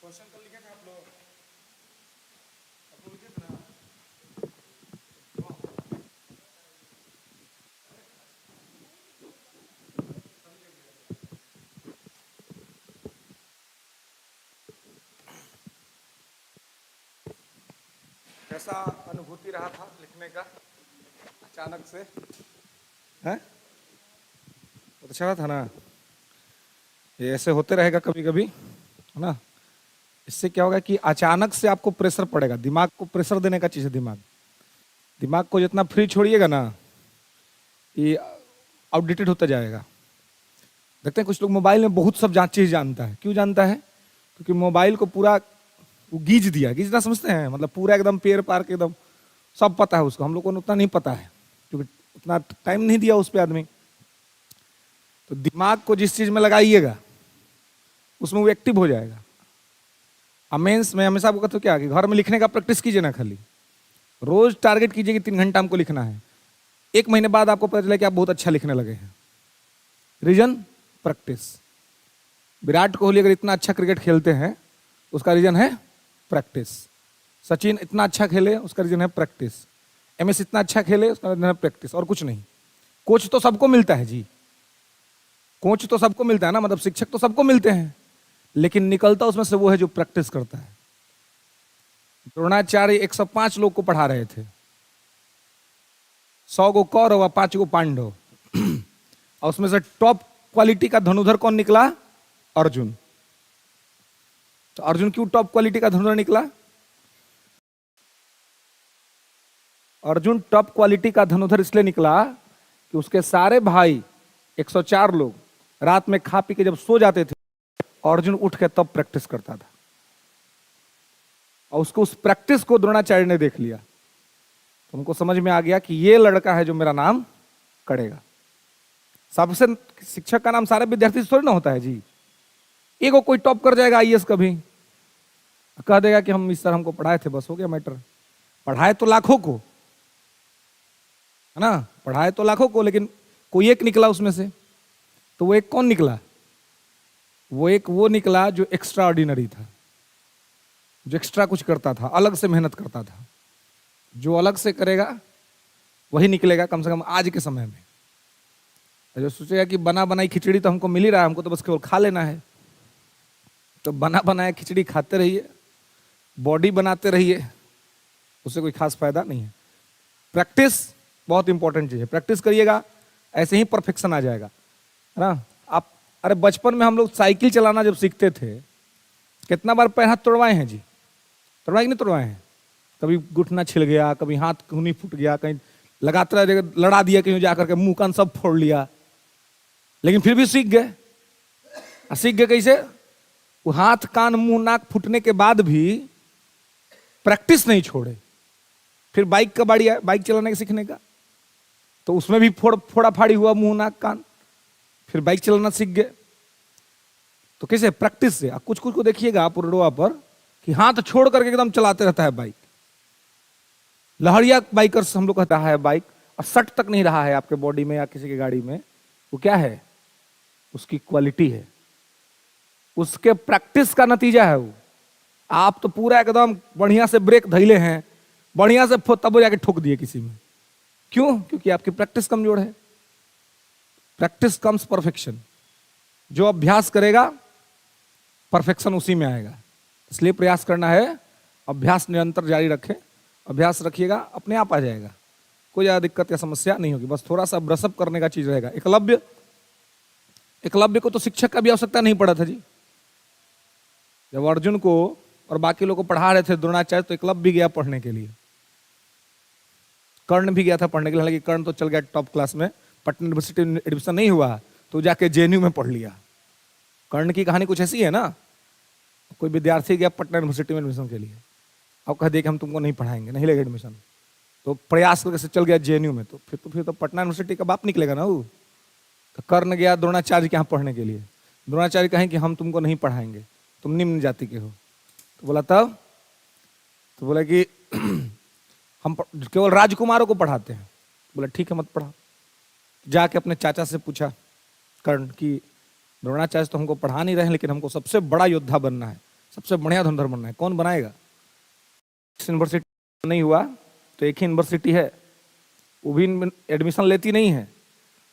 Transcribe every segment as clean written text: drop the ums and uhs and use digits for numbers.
Question कल लिखे थे आप लोग लिखे थे ना। कैसा अनुभूति रहा था लिखने का अचानक से? हैं? बहुत अच्छा रहा था ना। ये ऐसे होते रहेगा कभी कभी, है ना। इससे क्या होगा कि अचानक से आपको प्रेशर पड़ेगा, दिमाग को प्रेशर देने का चीज है। दिमाग दिमाग को जितना फ्री छोड़िएगा ना, ये आउटडेटेड होता जाएगा। देखते हैं कुछ लोग मोबाइल में बहुत सब चीज जानता है। क्यों जानता है? क्योंकि मोबाइल को पूरा वो गीज दिया। गीजना समझते हैं? मतलब पूरा एकदम पेड़ पार के एकदम सब पता है उसको। हम लोगों को उतना नहीं पता है क्योंकि उतना टाइम नहीं दिया उस पर आदमी। तो दिमाग को जिस चीज में लगाइएगा उसमें वो एक्टिव हो जाएगा। मेंस में हमेशा आपको कहता हूं क्या कि घर में लिखने का प्रैक्टिस कीजिए ना। खाली रोज टारगेट कीजिए कि 3 घंटा हमको लिखना है। 1 महीने बाद आपको पता चले कि आप बहुत अच्छा लिखने लगे हैं। रीजन? प्रैक्टिस। विराट कोहली अगर इतना अच्छा क्रिकेट खेलते हैं उसका रीजन है प्रैक्टिस। सचिन इतना अच्छा खेले उसका रीजन है प्रैक्टिस। MS इतना अच्छा खेले उसका रीजन है प्रैक्टिस, और कुछ नहीं। कोच तो सबको मिलता है जी, कोच तो सबको मिलता है ना, मतलब शिक्षक तो सबको मिलते हैं, लेकिन निकलता उसमें से वो है जो प्रैक्टिस करता है। द्रोणाचार्य 105 लोग को पढ़ा रहे थे, 100 गो कौरव और 5 गो पांडव, और उसमें से टॉप क्वालिटी का धनुधर कौन निकला? अर्जुन। तो अर्जुन क्यों टॉप क्वालिटी का धनुधर निकला? अर्जुन टॉप क्वालिटी का धनुधर इसलिए निकला कि उसके सारे भाई 104 लोग रात में खा पी के जब सो जाते थे, अर्जुन उठ के तब प्रैक्टिस करता था। और उसको उस प्रैक्टिस को द्रोणाचार्य ने देख लिया, तो उनको समझ में आ गया कि ये लड़का है जो मेरा नाम करेगा। सबसे शिक्षक का नाम सारे विद्यार्थी से थोड़ी ना होता है जी। एगो कोई टॉप कर जाएगा IAS कभी, कह देगा कि हम इस तरह हमको पढ़ाए थे, बस हो गया मैटर। पढ़ाए तो लाखों को, है ना, पढ़ाए तो लाखों को, लेकिन कोई एक निकला उसमें से। तो वो एक कौन निकला? वो निकला जो एक्स्ट्रा ऑर्डिनरी था, जो एक्स्ट्रा कुछ करता था, अलग से मेहनत करता था। जो अलग से करेगा वही निकलेगा, कम से कम आज के समय में। जो सोचेगा कि बना बनाई खिचड़ी तो हमको मिल ही रहा है, हमको तो बस केवल खा लेना है, तो बना बनाया खिचड़ी खाते रहिए, बॉडी बनाते रहिए, उससे कोई खास फायदा नहीं है। प्रैक्टिस बहुत इंपॉर्टेंट चीज है। प्रैक्टिस करिएगा, ऐसे ही परफेक्शन आ जाएगा, है ना। आप अरे बचपन में हम लोग साइकिल चलाना जब सीखते थे, कितना बार पैर हाथ तोड़वाए हैं जी? तोड़वाए कि नहीं तोड़वाए हैं? कभी घुटना छिल गया, कभी हाथ खूनी फूट गया, कहीं लगाते रह लड़ा दिया, कहीं जाकर के मुंह कान सब फोड़ लिया, लेकिन फिर भी सीख गए। सीख गए कैसे? वो हाथ कान मुंह नाक फूटने के बाद भी प्रैक्टिस नहीं छोड़े। फिर बाइक का बाड़ी आया, बाइक चलाने के सीखने का, तो उसमें भी फोड़ा फाड़ी हुआ मुंह नाक कान, फिर बाइक चलाना सीख गए। तो कैसे? प्रैक्टिस से। कुछ कुछ को देखिएगा आप रोडवा पर कि हाथ छोड़ करके एकदम चलाते रहता है बाइक। लहरिया बाइकर्स हम लोग कहता है बाइक, और सट तक नहीं रहा है आपके बॉडी में या किसी की गाड़ी में। वो क्या है? उसकी क्वालिटी है, उसके प्रैक्टिस का नतीजा है वो। आप तो पूरा एकदम बढ़िया से ब्रेक धैले हैं, बढ़िया से तब जाके ठोक दिए किसी में। क्यों? क्योंकि आपकी प्रैक्टिस कमजोर है। Practice comes perfection. जो अभ्यास करेगा परफेक्शन उसी में आएगा। इसलिए प्रयास करना है, अभ्यास निरंतर जारी रखें। अभ्यास रखिएगा, अपने आप आ जाएगा, कोई ज्यादा दिक्कत या समस्या नहीं होगी। बस थोड़ा सा ब्रशअप करने का चीज रहेगा। एकलव्य को तो शिक्षक का भी आवश्यकता नहीं पड़ा था जी। जब अर्जुन को और बाकी लोग को पढ़ा रहे थे द्रोणाचार्य, तो एकलव्य भी गया पढ़ने के लिए, कर्ण भी गया था पढ़ने के लिए। हालांकि कर्ण तो चल गया टॉप क्लास में, पटना यूनिवर्सिटी में एडमिशन नहीं हुआ तो जाके JNU में पढ़ लिया। कर्ण की कहानी कुछ ऐसी है ना, कोई विद्यार्थी गया पटना यूनिवर्सिटी में एडमिशन के लिए, अब कह दिया कि हम तुमको नहीं पढ़ाएंगे, नहीं लेगा एडमिशन, तो प्रयास करके से चल गया JNU में। तो फिर तो पटना यूनिवर्सिटी का बाप निकलेगा ना वो। तो कर्ण गया द्रोणाचार्य के यहाँ पढ़ने के लिए। द्रोणाचार्य कहें कि हम तुमको नहीं पढ़ाएंगे, तुम निम्न जाति के हो। तो बोला तब? तो बोला कि हम केवल राजकुमारों को पढ़ाते हैं। बोला ठीक है, मत पढ़ा। जाके अपने चाचा से पूछा कर्ण कि द्रोणाचार्य तो हमको पढ़ा नहीं रहे हैं, लेकिन हमको सबसे बड़ा योद्धा बनना है, सबसे बढ़िया धनुर्धर बनना है। कौन बनाएगा? इस यूनिवर्सिटी नहीं हुआ तो एक ही यूनिवर्सिटी है, वो भी एडमिशन लेती नहीं है।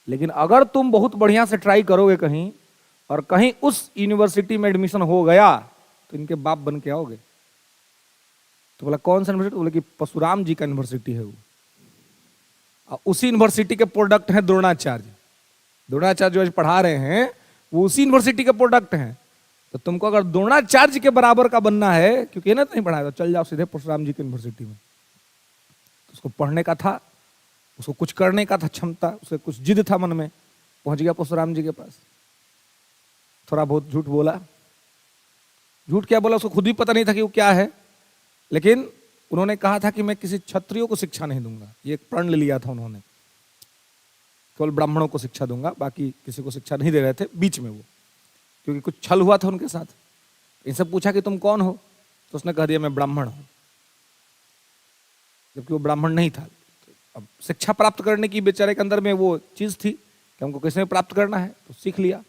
लेकिन अगर तुम बहुत बढ़िया से ट्राई करोगे कहीं, और कहीं उस यूनिवर्सिटी में एडमिशन हो गया, तो इनके बाप बन के आओगे। तो बोला कौन सा यूनिवर्सिटी? बोले कि परशुराम जी का यूनिवर्सिटी है वो। और उसी यूनिवर्सिटी के प्रोडक्ट हैं द्रोणाचार्य। द्रोणाचार्य जो आज पढ़ा रहे हैं वो उसी यूनिवर्सिटी के प्रोडक्ट हैं। तो तुमको अगर द्रोणाचार्य के बराबर का बनना है, क्योंकि ना नहीं पढ़ाया, तो चल जाओ सीधे परशुराम जी की यूनिवर्सिटी में। तो उसको पढ़ने का था, उसको कुछ करने का था क्षमता, उसे कुछ जिद था मन में, पहुंच गया परशुराम जी के पास। थोड़ा बहुत झूठ बोला। झूठ क्या बोला उसको खुद भी पता नहीं था कि वो क्या है, लेकिन उन्होंने कहा था कि मैं किसी क्षत्रियो को शिक्षा नहीं दूंगा। ये एक प्रण ले लिया था उन्होंने, केवल ब्राह्मणों को शिक्षा दूंगा, बाकी किसी को शिक्षा नहीं दे रहे थे बीच में वो, क्योंकि कुछ छल हुआ था उनके साथ। इनसे पूछा कि तुम कौन हो, तो उसने कह दिया मैं ब्राह्मण हूं, जबकि वो ब्राह्मण नहीं था। अब शिक्षा प्राप्त करने की बेचारे के अंदर में वो चीज थी कि हमको किसी में प्राप्त करना है, तो सीख लिया।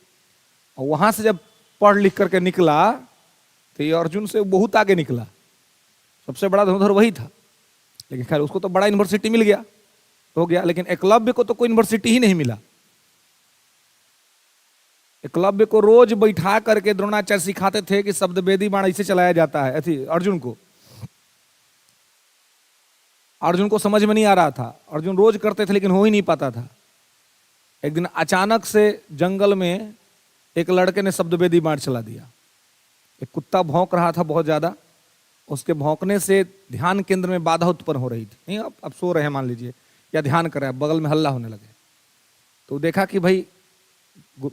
और वहां से जब पढ़ लिख करके निकला तो ये अर्जुन से बहुत आगे निकला। सबसे बड़ा धनुर्धर वही था, लेकिन खैर उसको तो बड़ा यूनिवर्सिटी मिल गया तो हो गया। लेकिन एकलव्य को तो कोई यूनिवर्सिटी ही नहीं मिला। एकलव्य को रोज बैठा करके द्रोणाचार्य सिखाते थे कि शब्द वेदी बाण ऐसे चलाया जाता है। ऐसी अर्जुन को समझ में नहीं आ रहा था। अर्जुन रोज करते थे लेकिन हो ही नहीं पाता था। एक दिन अचानक से जंगल में एक लड़के ने शब्द वेदी बाण चला दिया। एक कुत्ता भौंक रहा था बहुत ज्यादा, उसके भौंकने से ध्यान केंद्र में बाधा उत्पन्न हो रही थी। नहीं, अब सो रहे हैं मान लीजिए, या ध्यान कर रहे हैं, बगल में हल्ला होने लगे, तो देखा कि भाई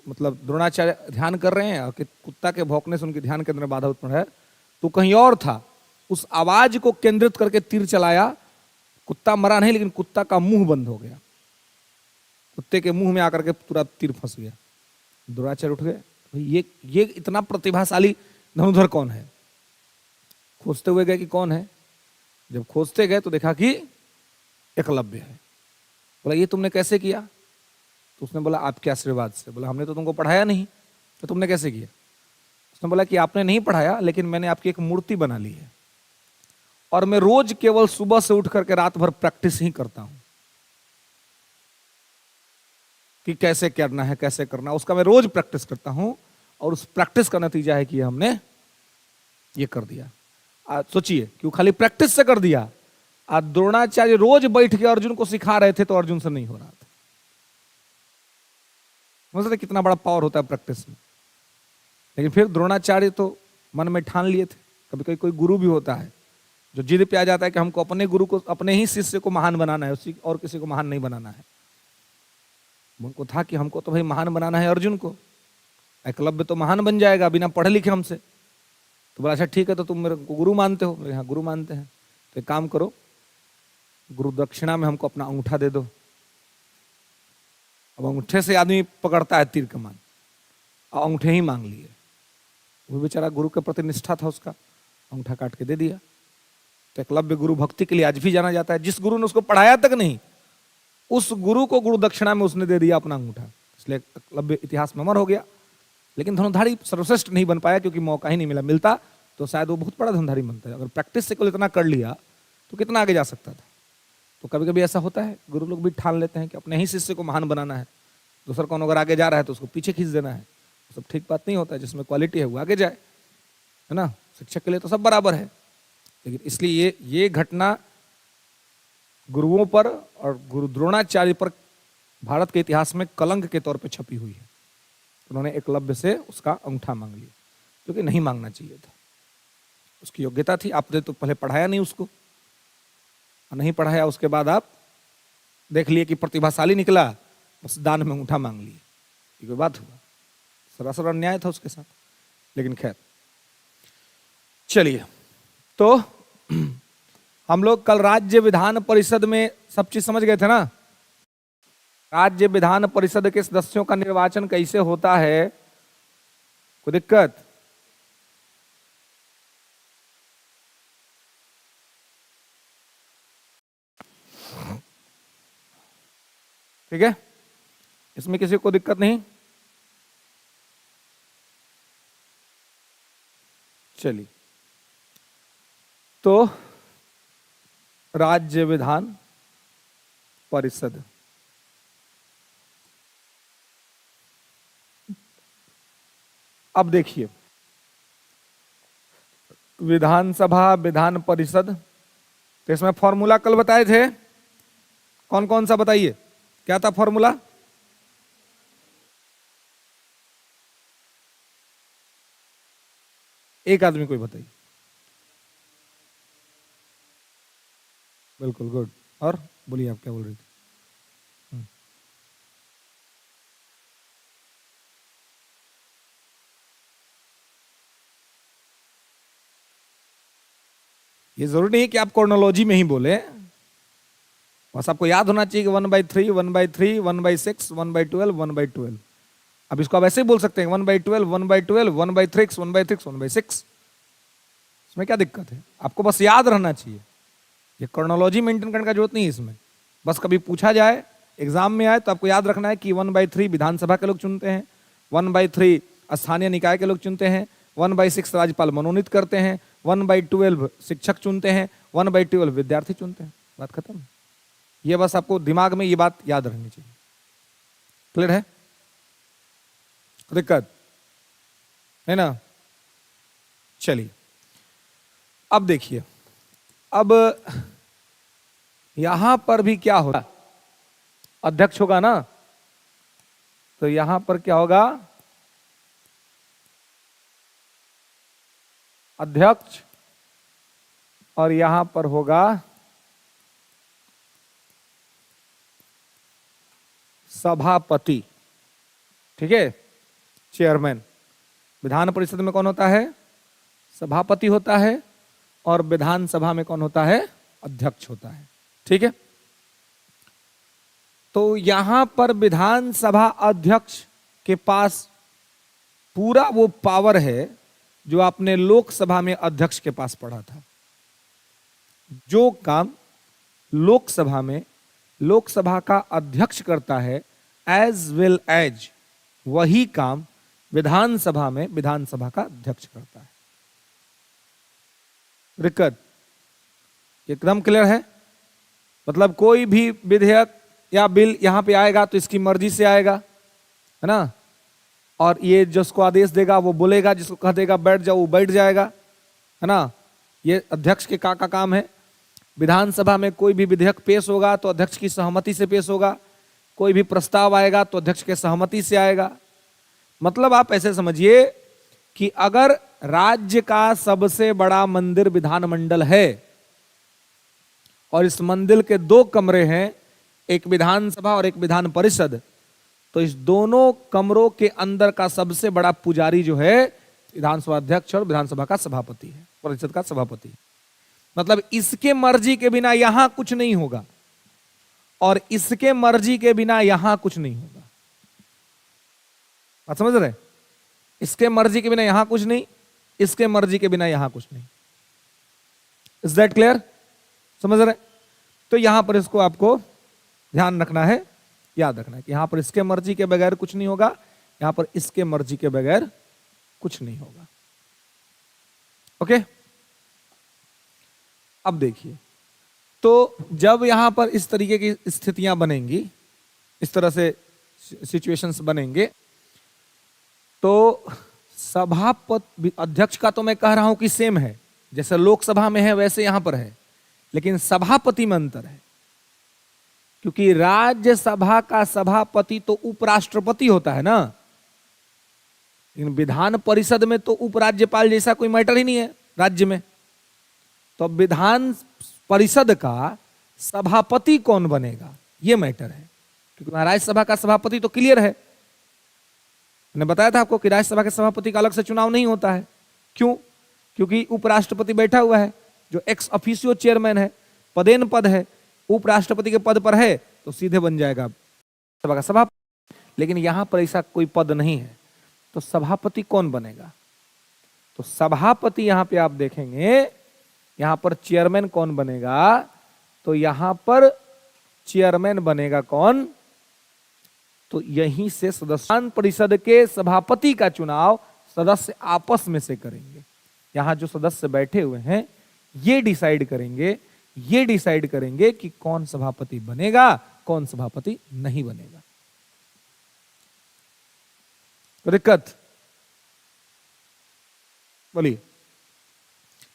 मतलब द्रोणाचार्य ध्यान कर रहे हैं और कि कुत्ता के भौंकने से उनके ध्यान केंद्र में बाधा उत्पन्न है, तो कहीं और था। उस आवाज को केंद्रित करके तीर चलाया। कुत्ता मरा नहीं, लेकिन कुत्ता का मुंह बंद हो गया। कुत्ते के मुंह में आकर के पूरा तीर फंस गया। द्रोणाचार्य उठ गए, भाई ये इतना प्रतिभाशाली धनुर्धर कौन है? खोजते हुए गए कि कौन है। जब खोजते गए तो देखा कि एकलव्य है। बोला ये तुमने कैसे किया? तो उसने बोला आपके आशीर्वाद से। बोला हमने तो तुमको पढ़ाया नहीं, तो तुमने कैसे किया? उसने बोला कि आपने नहीं पढ़ाया, लेकिन मैंने आपकी एक मूर्ति बना ली है, और मैं रोज केवल सुबह से उठ करके रात भर प्रैक्टिस ही करता हूं कि कैसे करना है, कैसे करना, उसका मैं रोज प्रैक्टिस करता हूं। और उस प्रैक्टिस का नतीजा है कि हमने ये कर दिया। सोचिए कि वो खाली प्रैक्टिस से कर दिया। आज द्रोणाचार्य रोज बैठ के अर्जुन को सिखा रहे थे, तो अर्जुन से नहीं हो रहा था। समझते कितना बड़ा पावर होता है प्रैक्टिस में। लेकिन फिर द्रोणाचार्य तो मन में ठान लिए थे। कभी कभी कोई गुरु भी होता है जो जिद पे आ जाता है कि हमको अपने गुरु को, अपने ही शिष्य को महान बनाना है, उसी और किसी को महान नहीं बनाना है। उनको था कि हमको तो भाई महान बनाना है अर्जुन को, एकलव्य तो महान बन जाएगा बिना पढ़े लिखे हमसे। तो बोला अच्छा ठीक है, तो तुम मेरे को गुरु मानते हो? हाँ गुरु मानते हैं। तो एक काम करो, गुरु दक्षिणा में हमको अपना अंगूठा दे दो। अब अंगूठे से आदमी पकड़ता है तीर कमान, और अंगूठे ही मांग लिए। वो बेचारा गुरु के प्रति निष्ठा था उसका, अंगूठा काट के दे दिया। तो एकलव्य गुरु भक्ति के लिए आज भी जाना जाता है। जिस गुरु ने उसको पढ़ाया तक नहीं, उस गुरु को गुरु दक्षिणा में उसने दे दिया अपना अंगूठा, इसलिए एकलव्य इतिहास में अमर हो गया। लेकिन धनुर्धारी सर्वश्रेष्ठ नहीं बन पाया, क्योंकि मौका ही नहीं मिला। मिलता तो शायद वो बहुत बड़ा धनुर्धारी बनता है। अगर प्रैक्टिस से कोई इतना कर लिया तो कितना आगे जा सकता था। तो कभी कभी ऐसा होता है, गुरु लोग भी ठान लेते हैं कि अपने ही शिष्य को महान बनाना है। दूसरा कौन अगर आगे जा रहा है तो उसको पीछे खींच देना है। सब ठीक बात नहीं होता है। जिसमें क्वालिटी है वो आगे जाए, है ना। शिक्षक के लिए तो सब बराबर है, लेकिन इसलिए ये घटना गुरुओं पर और गुरु द्रोणाचार्य पर भारत के इतिहास में कलंक के तौर पर छपी हुई है। उन्होंने एकलव्य से उसका अंगूठा मांग लिया, जो कि नहीं मांगना चाहिए था। उसकी योग्यता थी, आपने तो पहले पढ़ाया नहीं उसको, और नहीं पढ़ाया उसके बाद आप देख लिए कि प्रतिभाशाली निकला, बस दान में अंगूठा मांग लिए। ये कोई बात हुआ? सरासर अन्याय था उसके साथ। लेकिन खैर चलिए, तो हम लोग कल राज्य विधान परिषद में सब चीज समझ गए थे ना। राज्य विधान परिषद के सदस्यों का निर्वाचन कैसे होता है, कोई दिक्कत? ठीक है, इसमें किसी को दिक्कत नहीं। चलिए, तो राज्य विधान परिषद, अब देखिए विधानसभा, विधान परिषद, तो इसमें फॉर्मूला कल बताए थे, कौन कौन सा बताइए, क्या था फॉर्मूला? एक आदमी कोई बताइए। बिल्कुल, गुड। और बोलिए, आप क्या बोल रही थी? ये जरूरी नहीं है कि आप क्रोनोलॉजी में ही बोले, बस आपको याद होना चाहिए कि 1/3, 1/3, 1/6, 1/12, 1/12। अब इसको आप ऐसे ही बोल सकते हैं 1/12, 1/12, 1/3, 1/6, 1/6। इसमें क्या दिक्कत है? आपको बस याद रहना चाहिए, ये क्रोनोलॉजी मेंटेन करने का जरूरत नहीं है इसमें। बस कभी पूछा जाए, एग्जाम में आए, तो आपको याद रखना है कि 1/3 विधानसभा के लोग चुनते हैं, 1/3 स्थानीय निकाय के लोग चुनते हैं, 1/6 राज्यपाल मनोनीत करते हैं, 1/12 शिक्षक चुनते हैं, 1/12 विद्यार्थी चुनते हैं। बात खत्म। ये बस आपको दिमाग में ये बात याद रखनी चाहिए। क्लियर है? दिक्कत है ना? चलिए, अब देखिए, अब यहां पर भी क्या होगा, अध्यक्ष होगा ना, तो यहां पर क्या होगा, अध्यक्ष, और यहां पर होगा सभापति। ठीक है, चेयरमैन। विधान परिषद में कौन होता है? सभापति होता है, और विधानसभा में कौन होता है? अध्यक्ष होता है। ठीक है, तो यहां पर विधानसभा अध्यक्ष के पास पूरा वो पावर है जो आपने लोकसभा में अध्यक्ष के पास पढ़ा था। जो काम लोकसभा में लोकसभा का अध्यक्ष करता है एज वेल एज, वही काम विधानसभा में विधानसभा का अध्यक्ष करता है। दिक्कत एकदम क्लियर है? मतलब कोई भी विधेयक या बिल यहां पे आएगा तो इसकी मर्जी से आएगा, है ना, और ये जिसको आदेश देगा वो बोलेगा, जिसको कह देगा बैठ जाओ वो बैठ जाएगा, है ना। ये अध्यक्ष के का काम है। विधानसभा में कोई भी विधेयक पेश होगा तो अध्यक्ष की सहमति से पेश होगा, कोई भी प्रस्ताव आएगा तो अध्यक्ष के सहमति से आएगा। मतलब आप ऐसे समझिए कि अगर राज्य का सबसे बड़ा मंदिर विधानमंडल है और इस मंदिर के 2 कमरे हैं, एक विधानसभा और एक विधान परिषद, तो इस दोनों कमरों के अंदर का सबसे बड़ा पुजारी जो है विधानसभा अध्यक्ष और विधानसभा का सभापति है, परिषद का सभापति। मतलब इसके मर्जी के बिना यहां कुछ नहीं होगा और इसके मर्जी के बिना यहां कुछ नहीं होगा। आप समझ रहे? इसके मर्जी के बिना यहां कुछ नहीं, इसके मर्जी के बिना यहां कुछ नहीं। Is that clear? समझ रहे? तो यहां पर इसको आपको ध्यान रखना है, याद रखना है कि यहां पर इसके मर्जी के बगैर कुछ नहीं होगा, यहां पर इसके मर्जी के बगैर कुछ नहीं होगा। ओके, अब देखिए, तो जब यहां पर इस तरीके की स्थितियां बनेंगी, इस तरह से सिचुएशंस बनेंगे, तो सभापति अध्यक्ष का तो मैं कह रहा हूं कि सेम है, जैसे लोकसभा में है वैसे यहां पर है, लेकिन सभापति में अंतर है। क्योंकि राज्यसभा का सभापति तो उपराष्ट्रपति होता है ना, लेकिन विधान परिषद में तो उपराज्यपाल जैसा कोई मैटर ही नहीं है राज्य में। तो विधान परिषद का सभापति कौन बनेगा ये मैटर है, क्योंकि राज्यसभा का सभापति तो क्लियर है। मैंने बताया था आपको कि राज्यसभा के सभापति का अलग से चुनाव नहीं होता है। क्यों? क्योंकि उपराष्ट्रपति बैठा हुआ है जो एक्स ऑफिशियो चेयरमैन है, पदेन पद है, उपराष्ट्रपति के पद पर है तो सीधे बन जाएगा सभा का सभापति। लेकिन यहां पर ऐसा कोई पद नहीं है, तो सभापति कौन बनेगा? तो सभापति यहां पे आप देखेंगे, यहां पर चेयरमैन कौन बनेगा? तो यहां पर चेयरमैन बनेगा कौन? तो यहीं से सदस्य परिषद के सभापति का चुनाव सदस्य आपस में से करेंगे। यहां जो सदस्य बैठे हुए हैं ये डिसाइड करेंगे कि कौन सभापति बनेगा, कौन सभापति नहीं बनेगा। तो दिक्कत बोलिए,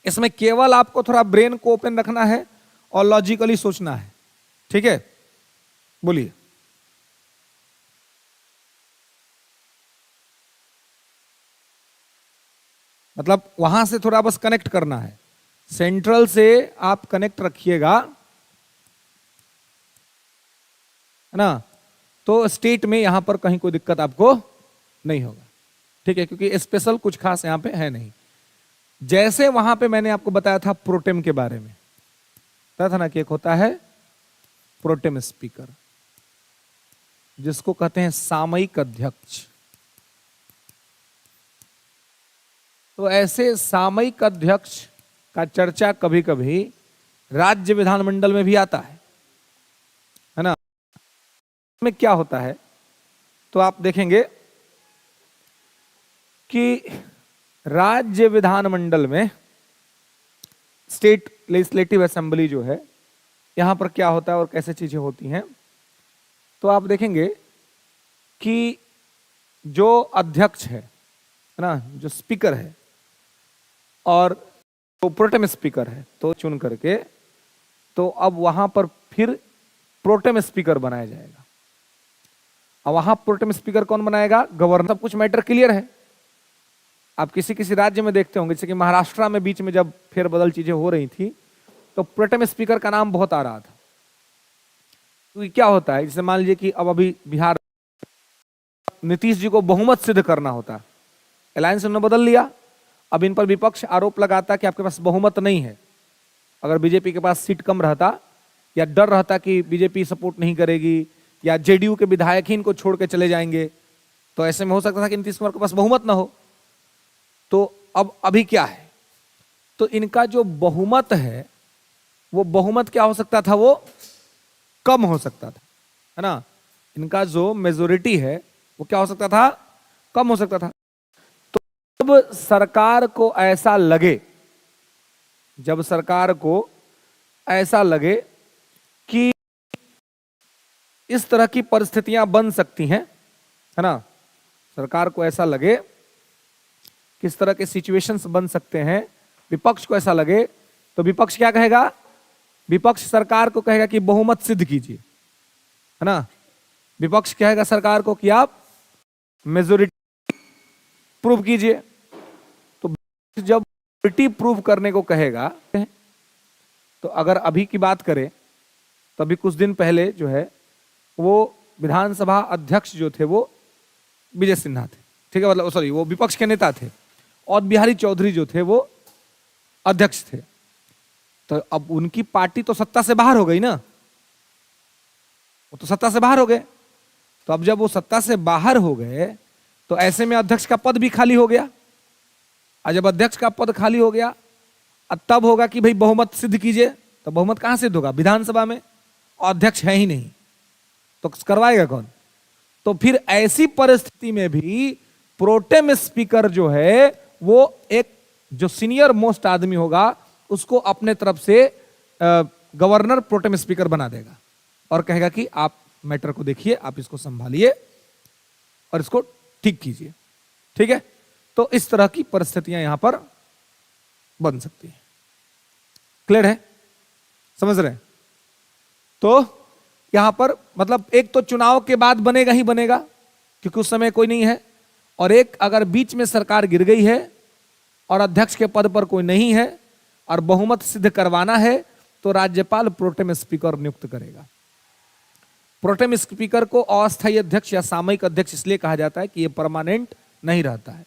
इसमें केवल आपको थोड़ा ब्रेन को ओपन रखना है और लॉजिकली सोचना है, ठीक है? बोलिए। मतलब वहां से थोड़ा बस कनेक्ट करना है, सेंट्रल से आप कनेक्ट रखिएगा, है ना? तो स्टेट में यहां पर कहीं कोई दिक्कत आपको नहीं होगा, ठीक है? क्योंकि स्पेशल कुछ खास यहां पे है नहीं। जैसे वहां पे मैंने आपको बताया था प्रोटेम के बारे में, बताया था ना कि एक होता है प्रोटेम स्पीकर, जिसको कहते हैं सामयिक अध्यक्ष। तो ऐसे सामयिक अध्यक्ष का चर्चा कभी कभी राज्य विधानमंडल में भी आता है ना? में क्या होता है तो आप देखेंगे कि राज्य विधानमंडल में स्टेट लेजिस्लेटिव असेंबली जो है, यहां पर क्या होता है और कैसे चीजें होती हैं, तो आप देखेंगे कि जो अध्यक्ष है ना, जो स्पीकर है और जो प्रोटेम स्पीकर है, तो चुन करके तो अब वहां पर फिर प्रोटेम स्पीकर बनाया जाएगा। अब वहां प्रोटेम स्पीकर कौन बनाएगा? गवर्नर। सब कुछ मैटर क्लियर है। आप किसी किसी राज्य में देखते होंगे, जैसे कि महाराष्ट्र में बीच में जब फेरबदल चीजें हो रही थी तो प्रोटेम स्पीकर का नाम बहुत आ रहा था। तो क्या होता है, जैसे मान लीजिए कि अब अभी बिहार नीतीश जी को बहुमत सिद्ध करना होता, अलायंस उन्होंने बदल लिया। अब इन पर विपक्ष आरोप लगाता कि आपके पास बहुमत नहीं है। अगर बीजेपी के पास सीट कम रहता या डर रहता कि बीजेपी सपोर्ट नहीं करेगी या जेडीयू के विधायक ही इनको छोड़ के चले जाएंगे, तो ऐसे में हो सकता था कि नीतीश कुमार के पास बहुमत ना हो। तो अब अभी क्या है, तो इनका जो बहुमत है वो बहुमत क्या हो सकता था? वो कम हो सकता था, है ना? इनका जो मेजोरिटी है वो क्या हो सकता था? कम हो सकता था। तो जब सरकार को ऐसा लगे, जब सरकार को ऐसा लगे कि इस तरह की परिस्थितियां बन सकती हैं, है ना, सरकार को ऐसा लगे किस तरह के सिचुएशंस बन सकते हैं, विपक्ष को ऐसा लगे, तो विपक्ष क्या कहेगा? विपक्ष सरकार को कहेगा कि बहुमत सिद्ध कीजिए, है ना? विपक्ष कहेगा सरकार को कि आप मेजोरिटी प्रूव कीजिए। तो जब मेजोरिटी प्रूव करने को कहेगा, तो अगर अभी की बात करें तो अभी कुछ दिन पहले जो है वो विधानसभा अध्यक्ष जो थे वो विजय सिन्हा थे, ठीक है? मतलब सॉरी, वो विपक्ष के नेता थे और बिहारी चौधरी जो थे वो अध्यक्ष थे। तो अब उनकी पार्टी तो सत्ता से बाहर हो गई ना, वो तो सत्ता से बाहर हो गए। तो अब जब वो सत्ता से बाहर हो गए तो ऐसे में अध्यक्ष का पद भी खाली हो गया। और जब अध्यक्ष का पद खाली हो गया, अब तब होगा कि भाई बहुमत सिद्ध कीजिए। तो बहुमत कहां सिद्ध होगा? विधानसभा में, और अध्यक्ष है ही नहीं, तो करवाएगा कौन? तो फिर ऐसी परिस्थिति में भी प्रोटेम स्पीकर जो है वो एक जो सीनियर मोस्ट आदमी होगा उसको अपने तरफ से गवर्नर प्रोटेम स्पीकर बना देगा और कहेगा कि आप मैटर को देखिए, आप इसको संभालिए और इसको ठीक कीजिए, ठीक है? तो इस तरह की परिस्थितियां यहां पर बन सकती हैं। क्लियर है? समझ रहे हैं? तो यहां पर मतलब एक तो चुनाव के बाद बनेगा ही बनेगा क्योंकि उस समय कोई नहीं है, और एक अगर बीच में सरकार गिर गई है और अध्यक्ष के पद पर कोई नहीं है और बहुमत सिद्ध करवाना है तो राज्यपाल प्रोटेम स्पीकर नियुक्त करेगा। प्रोटेम स्पीकर को अस्थायी अध्यक्ष या सामयिक अध्यक्ष इसलिए कहा जाता है कि यह परमानेंट नहीं रहता है,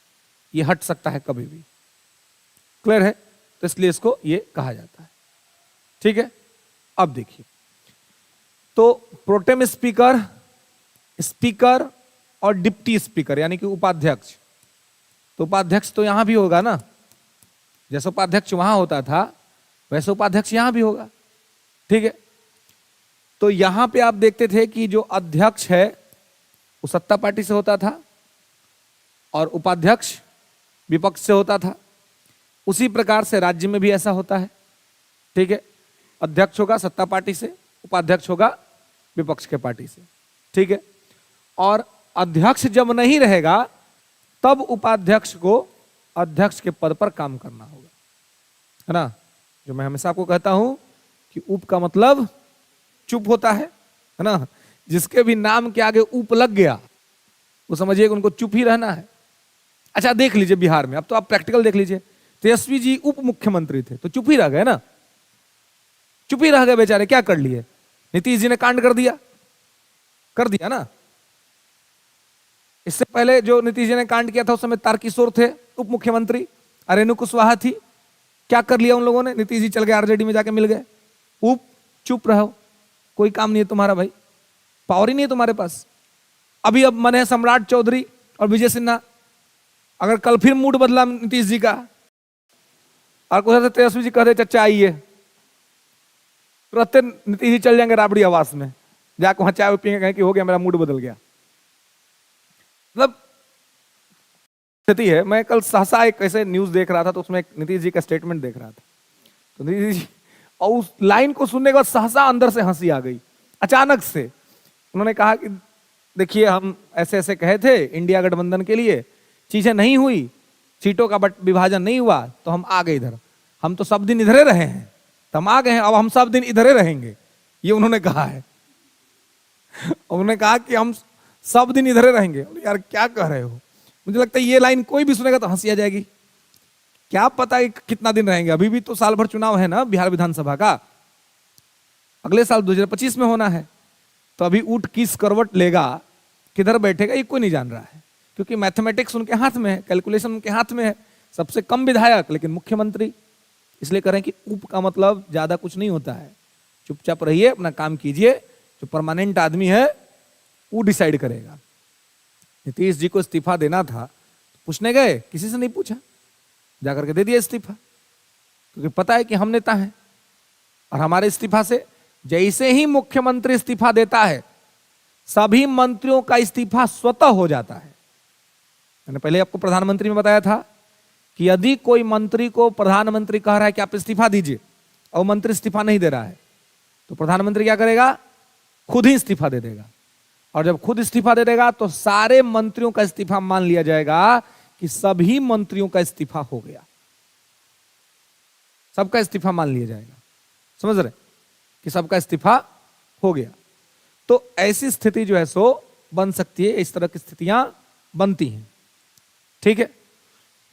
यह हट सकता है कभी भी। क्लियर है? तो इसलिए इसको यह कहा जाता है, ठीक है? अब देखिए, तो प्रोटेम स्पीकर, स्पीकर और डिप्टी स्पीकर यानी कि उपाध्यक्ष, तो उपाध्यक्ष तो यहां भी होगा ना, जैसे उपाध्यक्ष वहां होता था वैसे उपाध्यक्ष यहां भी होगा, ठीक है? तो यहां पे आप देखते थे कि जो अध्यक्ष है वो सत्ता पार्टी से होता था और उपाध्यक्ष विपक्ष से होता था। उसी प्रकार से राज्य में भी ऐसा होता है। ठीक है, अध्यक्ष होगा सत्ता पार्टी से, उपाध्यक्ष होगा विपक्ष के पार्टी से। ठीक है, और अध्यक्ष जब नहीं रहेगा तब उपाध्यक्ष को अध्यक्ष के पद पर काम करना होगा, है ना। जो मैं हमेशा आपको कहता हूं कि उप का मतलब चुप होता है ना। जिसके भी नाम के आगे उप लग गया वो समझिए कि उनको चुप ही रहना है। अच्छा देख लीजिए बिहार में, अब तो आप प्रैक्टिकल देख लीजिए, तेजस्वी जी उप मुख्यमंत्री थे तो चुप ही रह गए ना, चुप ही रह गए बेचारे, क्या कर लिए। नीतीश जी ने कांड कर दिया ना। इससे पहले जो नीतीश जी ने कांड किया था उस समय तारकिशोर थे उप मुख्यमंत्री, रेणु कुशवाहा थी, क्या कर लिया उन लोगों ने। नीतीश जी चल गए आरजेडी में जाके मिल गए। उप चुप रहो, कोई काम नहीं है तुम्हारा भाई, पावर ही नहीं है तुम्हारे पास। अभी अब मन है सम्राट चौधरी और विजय सिन्हा, अगर कल फिर मूड बदला नीतीश जी का और कुछ तेजस्वी जी कहते चचा आइए, तुरंत नीतीश जी चल जाएंगे राबड़ी आवास में, जाकर वहां चाय पियेंगे, कहें कि हो गया मेरा मूड बदल गया। मतलब स्थिति है। मैं कल सहसा एक ऐसे न्यूज देख रहा था तो उसमें नीतीश जी का स्टेटमेंट देख रहा था, तो नीतीश जी और उस लाइन को सुनने के बाद सहसा अंदर से हंसी आ गई। अचानक से उन्होंने कहा कि देखिए हम ऐसे ऐसे कहे थे इंडिया गठबंधन के लिए, चीजें नहीं हुई, सीटों का विभाजन नहीं हुआ तो हम आ गए इधर, हम तो सब दिन इधरे रहे हैं, तो हम आ गए हैं, अब हम सब दिन इधरे रहेंगे, ये उन्होंने कहा है। उन्होंने कहा कि हम सब दिन इधरे रहेंगे। यार क्या कह रहे हो, मुझे लगता है ये लाइन कोई भी सुनेगा तो हंसी आ जाएगी। क्या पता कितना दिन रहेंगे, अभी भी तो साल भर चुनाव है ना बिहार विधानसभा का, अगले साल 2025 में होना है। तो अभी ऊंट किस करवट लेगा, किधर बैठेगा, ये कोई नहीं जान रहा है, क्योंकि मैथमेटिक्स उनके हाथ में है, कैलकुलेशन उनके हाथ में है। सबसे कम विधायक लेकिन मुख्यमंत्री, इसलिए करें कि उप का मतलब ज्यादा कुछ नहीं होता है। चुपचाप रहिए, अपना काम कीजिए, जो परमानेंट आदमी है वो डिसाइड करेगा। नीतीश जी को इस्तीफा देना था तो पूछने गए, किसी से नहीं पूछा, जाकर के दे दिया इस्तीफा, क्योंकि पता है कि हम नेता हैं और हमारे इस्तीफा से जैसे ही मुख्यमंत्री इस्तीफा देता है सभी मंत्रियों का इस्तीफा स्वतः हो जाता है। मैंने पहले आपको प्रधानमंत्री में बताया था कि यदि कोई मंत्री को प्रधानमंत्री कह रहा है कि आप इस्तीफा दीजिए और मंत्री इस्तीफा नहीं दे रहा है तो प्रधानमंत्री क्या करेगा, खुद ही इस्तीफा दे देगा। और जब खुद इस्तीफा दे देगा तो सारे मंत्रियों का इस्तीफा मान लिया जाएगा कि सभी मंत्रियों का इस्तीफा हो गया, सबका इस्तीफा मान लिया जाएगा। समझ रहे कि सबका इस्तीफा हो गया। तो ऐसी स्थिति जो है सो बन सकती है, इस तरह की स्थितियां बनती हैं। ठीक है,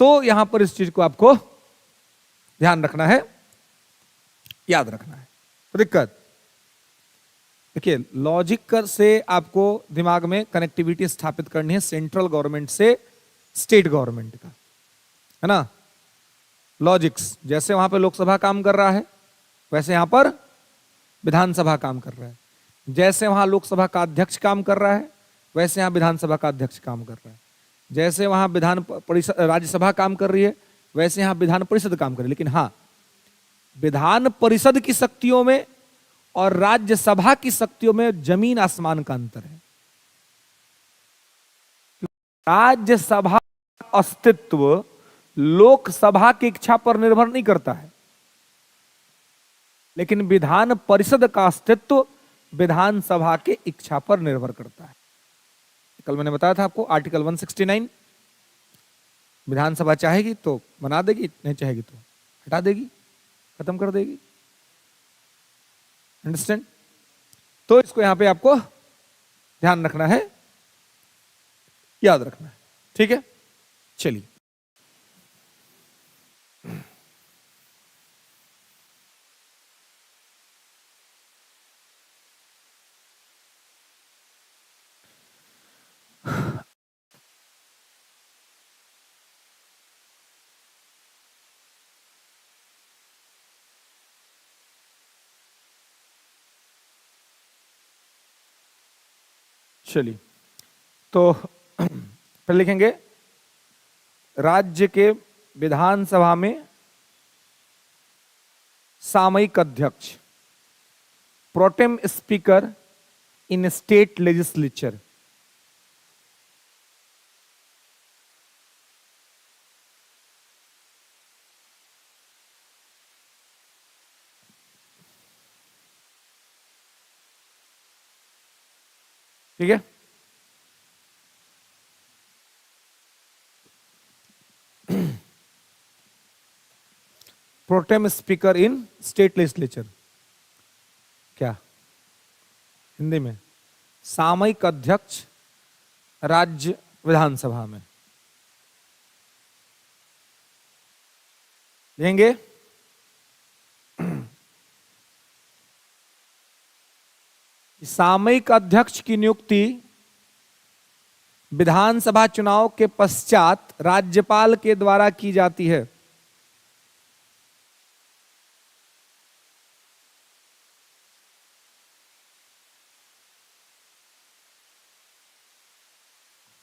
तो यहां पर इस चीज को आपको ध्यान रखना है, याद रखना है। तो दिक्कत देखिए, लॉजिक से आपको दिमाग में कनेक्टिविटी स्थापित करनी है सेंट्रल गवर्नमेंट से स्टेट गवर्नमेंट का, है ना। लॉजिक्स, जैसे वहां पे लोकसभा काम कर रहा है वैसे यहां पर विधानसभा काम कर रहा है, जैसे वहां लोकसभा का अध्यक्ष काम कर रहा है वैसे यहां विधानसभा का अध्यक्ष काम कर रहा है, जैसे वहां विधान परिषद राज्यसभा काम कर रही है वैसे यहां विधान परिषद काम कर रही है। लेकिन हाँ, विधान परिषद की शक्तियों में और राज्यसभा की शक्तियों में जमीन आसमान का अंतर है। राज्यसभा का अस्तित्व लोकसभा की इच्छा पर निर्भर नहीं करता है, लेकिन विधान परिषद का अस्तित्व विधानसभा की इच्छा पर निर्भर करता है। कल मैंने बताया था आपको आर्टिकल 169, विधानसभा चाहेगी तो बना देगी, नहीं चाहेगी तो हटा देगी, खत्म कर देगी। अंडरस्टैंड? तो इसको यहां पे आपको ध्यान रखना है, याद रखना है। ठीक है, चलिए चलिए तो फिर लिखेंगे राज्य के विधानसभा में सामयिक अध्यक्ष, pro tem speaker in state legislature. ठीक है। Pro tem speaker in state legislature, क्या हिंदी में सामयिक अध्यक्ष राज्य विधानसभा में। देंगे सामयिक अध्यक्ष की नियुक्ति विधानसभा चुनाव के पश्चात राज्यपाल के द्वारा की जाती है।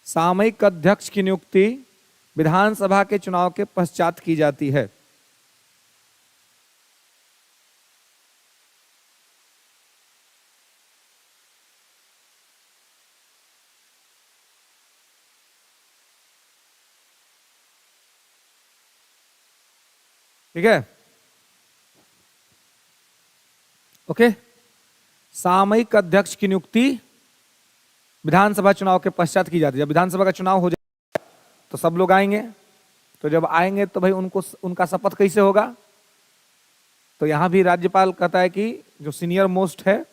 सामयिक अध्यक्ष की नियुक्ति विधानसभा के चुनाव के पश्चात की जाती है। ठीक है, ओके। सामयिक अध्यक्ष की नियुक्ति विधानसभा चुनाव के पश्चात की जाती है। जब विधानसभा का चुनाव हो जाए तो सब लोग आएंगे, तो जब आएंगे तो भाई उनको उनका शपथ कैसे होगा? तो यहां भी राज्यपाल कहता है कि जो सीनियर मोस्ट है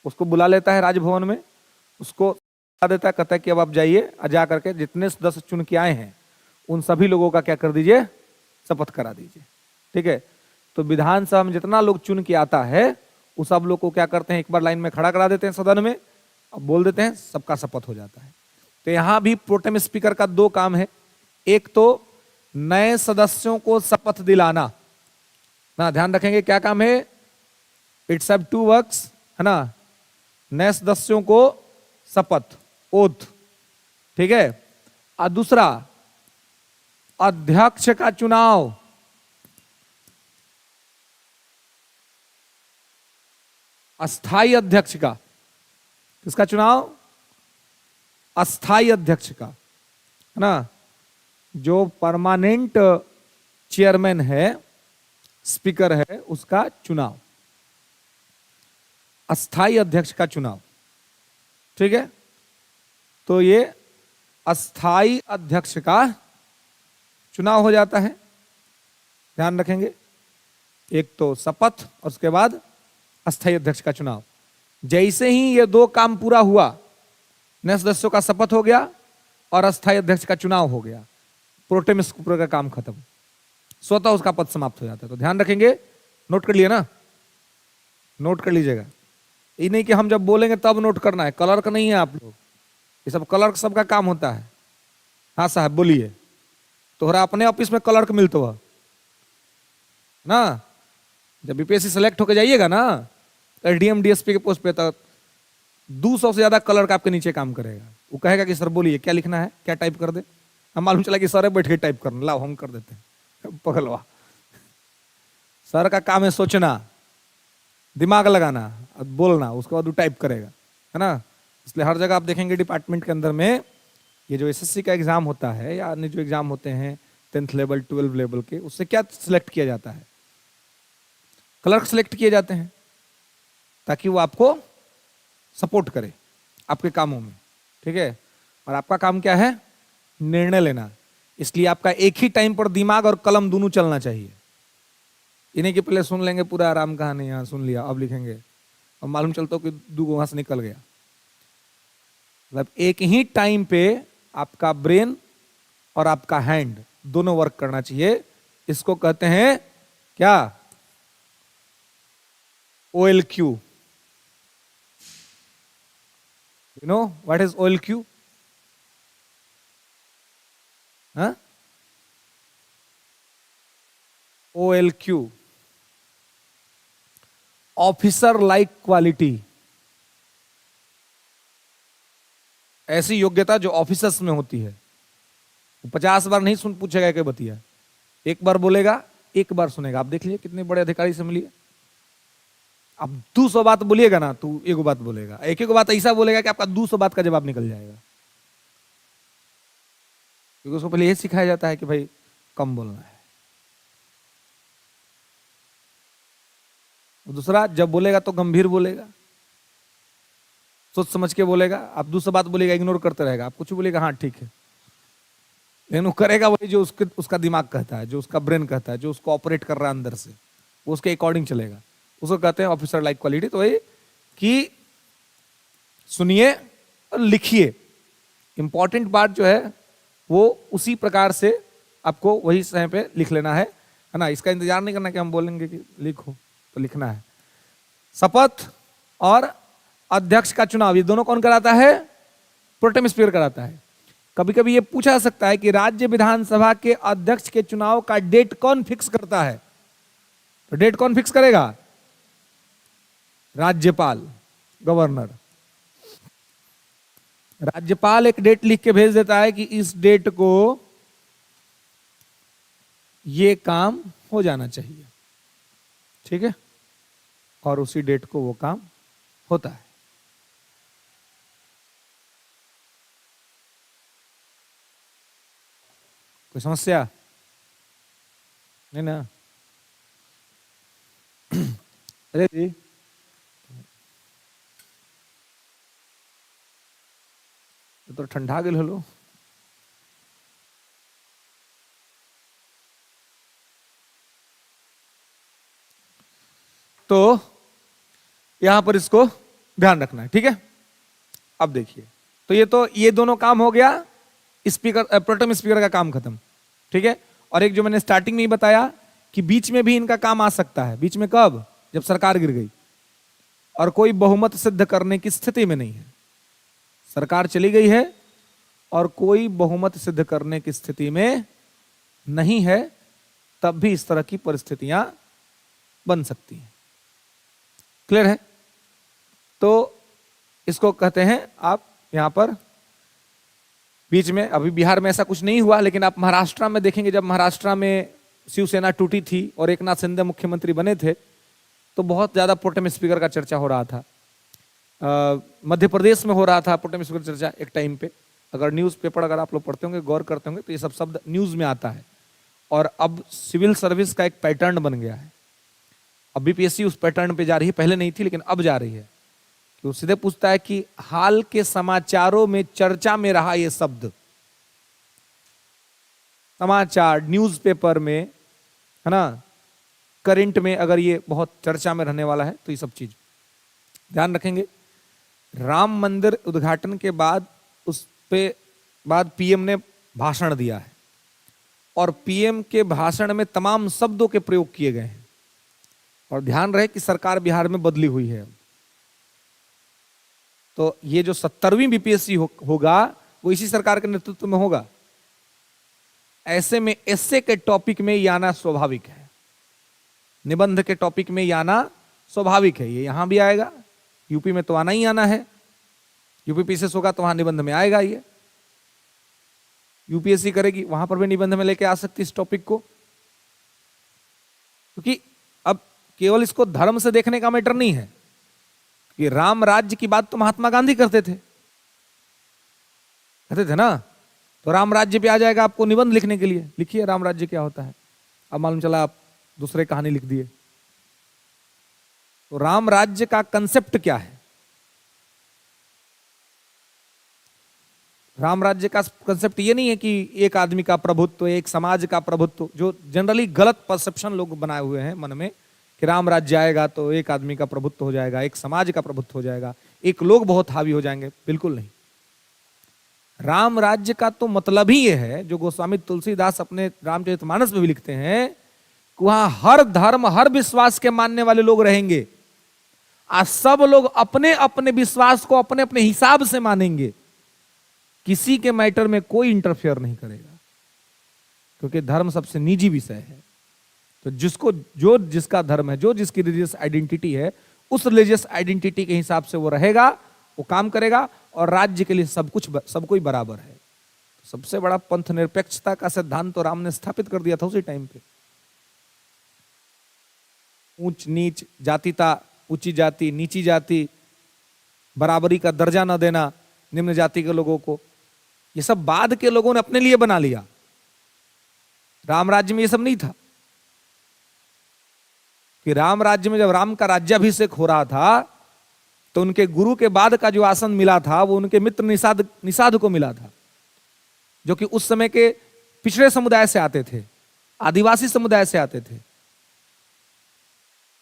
उसको बुला लेता है राजभवन में, उसको बता देता है, कहता है कि अब आप जाइए और जा करके जितने सदस्य चुन के आए हैं उन सभी लोगों का क्या कर दीजिए, शपथ करा दीजिए। ठीक है, तो विधानसभा में जितना लोग चुन के आता है उस सब लोग को क्या करते हैं, एक बार लाइन में खड़ा करा देते हैं सदन में, अब बोल देते हैं, सबका शपथ हो जाता है। तो यहां भी प्रोटेम स्पीकर का दो काम है, एक तो नए सदस्यों को शपथ दिलाना ना, ध्यान रखेंगे क्या काम है, इट्स हैव टू वर्क्स, है ना, नए सदस्यों को शपथ, ओथ। ठीक है, और दूसरा अध्यक्ष का चुनाव, अस्थाई अध्यक्ष का, किसका चुनाव, अस्थाई अध्यक्ष का, है ना, जो परमानेंट चेयरमैन है, स्पीकर है, उसका चुनाव, अस्थाई अध्यक्ष का चुनाव। ठीक है, तो ये अस्थाई अध्यक्ष का चुनाव हो जाता है, ध्यान रखेंगे, एक तो शपथ और उसके बाद अस्थाई अध्यक्ष का चुनाव। जैसे ही ये दो काम पूरा हुआ, नए सदस्यों का शपथ हो गया और अस्थाई अध्यक्ष का चुनाव हो गया, प्रोटेम स्पीकर का काम खत्म, स्वतः उसका पद समाप्त हो जाता है। तो ध्यान रखेंगे, नोट कर लिया ना, नोट कर लीजिएगा, ये नहीं कि हम जब बोलेंगे तब नोट करना है, क्लर्क नहीं है आप लोग, ये सब क्लर्क सबका काम होता है। हाँ साहब बोलिए, तोहरा अपने ऑफिस में क्लर्क मिलते हो ना, जब बीपीएससी सेलेक्ट होकर जाइएगा ना एसडीएम डीएसपी के पोस्ट पे, तो 200 से ज्यादा क्लर्क आपके नीचे काम करेगा। वो कहेगा कि सर बोलिए क्या लिखना है, क्या टाइप कर दे, हम मालूम चला कि सर बैठ के टाइप करना, लाओ हम कर देते हैं, पगलवा। सर का काम है सोचना, दिमाग लगाना और बोलना, उसके बाद वो टाइप करेगा, है ना। इसलिए हर जगह आप देखेंगे डिपार्टमेंट के अंदर में ये जो एसएससी का एग्जाम होता है या अन्य जो एग्जाम होते हैं 10th लेवल 12 लेवल के, उससे क्या सिलेक्ट किया जाता है, क्लर्क सिलेक्ट किए जाते हैं ताकि वो आपको सपोर्ट करे आपके कामों में। ठीक है, और आपका काम क्या है, निर्णय लेना। इसलिए आपका एक ही टाइम पर दिमाग और कलम दोनों चलना चाहिए। इन्हीं के पहले सुन लेंगे पूरा आराम कहानी, यहाँ सुन लिया, अब लिखेंगे और मालूम चलता हो कि दूगो वहां से निकल गया। मतलब एक ही टाइम पे आपका ब्रेन और आपका हैंड दोनों वर्क करना चाहिए। इसको कहते हैं क्या, OLQ। You know what is OLQ? हाँ, OLQ, ऑफिसर लाइक क्वालिटी, ऐसी योग्यता जो ऑफिसर्स में होती है। 50 बार नहीं सुन पूछेगा कि बतिया, एक बार बोलेगा, एक बार सुनेगा। आप देख लीजिए कितने बड़े अधिकारी से मिलिए, आप 200 बात बोलिएगा ना तो एक बात बोलेगा, एक बात ऐसा बोलेगा कि आपका 200 बात का जवाब निकल जाएगा, क्योंकि उसको पहले यह सिखाया जाता है कि भाई कम बोलना है। दूसरा, जब बोलेगा तो गंभीर बोलेगा, सोच समझ के बोलेगा, आप दूसरा बात बोलेगा इग्नोर करते रहेगा, आप कुछ बोलेगा हाँ ठीक है, लेकिन वो करेगा वही जो उसका दिमाग कहता है, जो उसका ब्रेन कहता है, जो उसको ऑपरेट कर रहा है अंदर से, वो उसके अकॉर्डिंग चलेगा। उसको कहते हैं ऑफिसर लाइक क्वालिटी। तो वही कि सुनिए और लिखिए, इंपॉर्टेंट बात जो है वो उसी प्रकार से आपको वही समय पे लिख लेना है ना। इसका इंतजार नहीं करना कि हम बोलेंगे कि लिखो, तो लिखना है। शपथ और अध्यक्ष का चुनाव ये दोनों कौन कराता है? प्रोटेम स्पीकर कराता है। कभी कभी ये पूछा जा सकता है कि राज्य विधानसभा के अध्यक्ष के चुनाव का डेट कौन फिक्स करता है? तो डेट कौन फिक्स करेगा? राज्यपाल, गवर्नर। राज्यपाल एक डेट लिख के भेज देता है कि इस डेट को ये काम हो जाना चाहिए, ठीक है, और उसी डेट को वो काम होता है। कोई समस्या नहीं ना? अरे जी तो ठंडा गेल हलो। तो यहां पर इसको ध्यान रखना है, ठीक है। अब देखिए, तो ये दोनों काम हो गया, स्पीकर प्रोटेम स्पीकर का काम खत्म, ठीक है। और एक जो मैंने स्टार्टिंग में ही बताया कि बीच में भी इनका काम आ सकता है। बीच में कब? जब सरकार गिर गई और कोई बहुमत सिद्ध करने की स्थिति में नहीं है, सरकार चली गई है और कोई बहुमत सिद्ध करने की स्थिति में नहीं है, तब भी इस तरह की परिस्थितियां बन सकती हैं। क्लियर है? तो इसको कहते हैं आप यहां पर बीच में, अभी बिहार में ऐसा कुछ नहीं हुआ, लेकिन आप महाराष्ट्र में देखेंगे, जब महाराष्ट्र में शिवसेना टूटी थी और एकनाथ शिंदे मुख्यमंत्री बने थे, तो बहुत ज्यादा प्रोटेम स्पीकर का चर्चा हो रहा था। मध्य प्रदेश में हो रहा था प्रोटेम स्पीकर चर्चा एक टाइम पे। अगर न्यूज पेपर अगर आप लोग पढ़ते होंगे, गौर करते होंगे, तो ये सब शब्द न्यूज में आता है। और अब सिविल सर्विस का एक पैटर्न बन गया है। अब बीपीएससी उस पैटर्न पे जा रही है, पहले नहीं थी लेकिन अब जा रही है। कि वो सीधे पूछता है कि हाल के समाचारों में चर्चा में रहा ये शब्द, समाचार न्यूज़पेपर में, है ना, करंट में अगर ये बहुत चर्चा में रहने वाला है, तो ये सब चीज ध्यान रखेंगे। राम मंदिर उद्घाटन के बाद उस पे बाद पीएम ने भाषण दिया है और पीएम के भाषण में तमाम शब्दों के प्रयोग किए गए हैं। और ध्यान रहे कि सरकार बिहार में बदली हुई है। तो ये जो 70वीं बीपीएससी होगा वो इसी सरकार के नेतृत्व में होगा। ऐसे में एस्से के टॉपिक में ये आना स्वाभाविक है, निबंध के टॉपिक में ये आना स्वाभाविक है। ये यहां भी आएगा, यूपी में तो आना ही आना है। यूपी पीसीएस होगा तो वहां निबंध में आएगा। ये यूपीएससी करेगी, वहां पर भी निबंध में लेके आ सकती इस टॉपिक को। क्योंकि अब केवल इसको धर्म से देखने का मैटर नहीं है कि राम राज्य की बात तो महात्मा गांधी करते थे ना। तो राम राज्य पे आ जाएगा आपको निबंध लिखने के लिए, लिखिए राम राज्य क्या होता है। अब मालूम चला आप दूसरे कहानी लिख दिए। तो राम राज्य का कंसेप्ट क्या है? राम राज्य का कंसेप्ट ये नहीं है कि एक आदमी का प्रभुत्व, एक समाज का प्रभुत्व, जो जनरली गलत परसेप्शन लोग बनाए हुए हैं मन में कि राम राज्य आएगा तो एक आदमी का प्रभुत्व हो जाएगा, एक समाज का प्रभुत्व हो जाएगा, एक लोग बहुत हावी हो जाएंगे। बिल्कुल नहीं। राम राज्य का तो मतलब ही ये है, जो गोस्वामी तुलसीदास अपने रामचरितमानस में भी लिखते हैं, कि वहां हर धर्म हर विश्वास के मानने वाले लोग रहेंगे। आज सब लोग अपने अपने विश्वास को अपने अपने हिसाब से मानेंगे, किसी के मैटर में कोई इंटरफेयर नहीं करेगा, क्योंकि धर्म सबसे निजी विषय है। तो जो जिसका धर्म है, जो जिसकी रिलीजियस आइडेंटिटी है, उस रिलीजियस आइडेंटिटी के हिसाब से वो रहेगा, वो काम करेगा, और राज्य के लिए सब कोई बराबर है। सबसे बड़ा पंथ निरपेक्षता का सिद्धांत तो राम ने स्थापित कर दिया था उसी टाइम पे। ऊंच नीच जातिता, ऊंची जाति नीची जाति, बराबरी का दर्जा न देना निम्न जाति के लोगों को, ये सब बाद के लोगों ने अपने लिए बना लिया। राम राज्य में ये सब नहीं था। कि राम राज्य में जब राम का राज्याभिषेक हो रहा था, तो उनके गुरु के बाद का जो आसन मिला था वो उनके मित्र निषाद निषाद को मिला था, जो कि उस समय के पिछड़े समुदाय से आते थे, आदिवासी समुदाय से आते थे।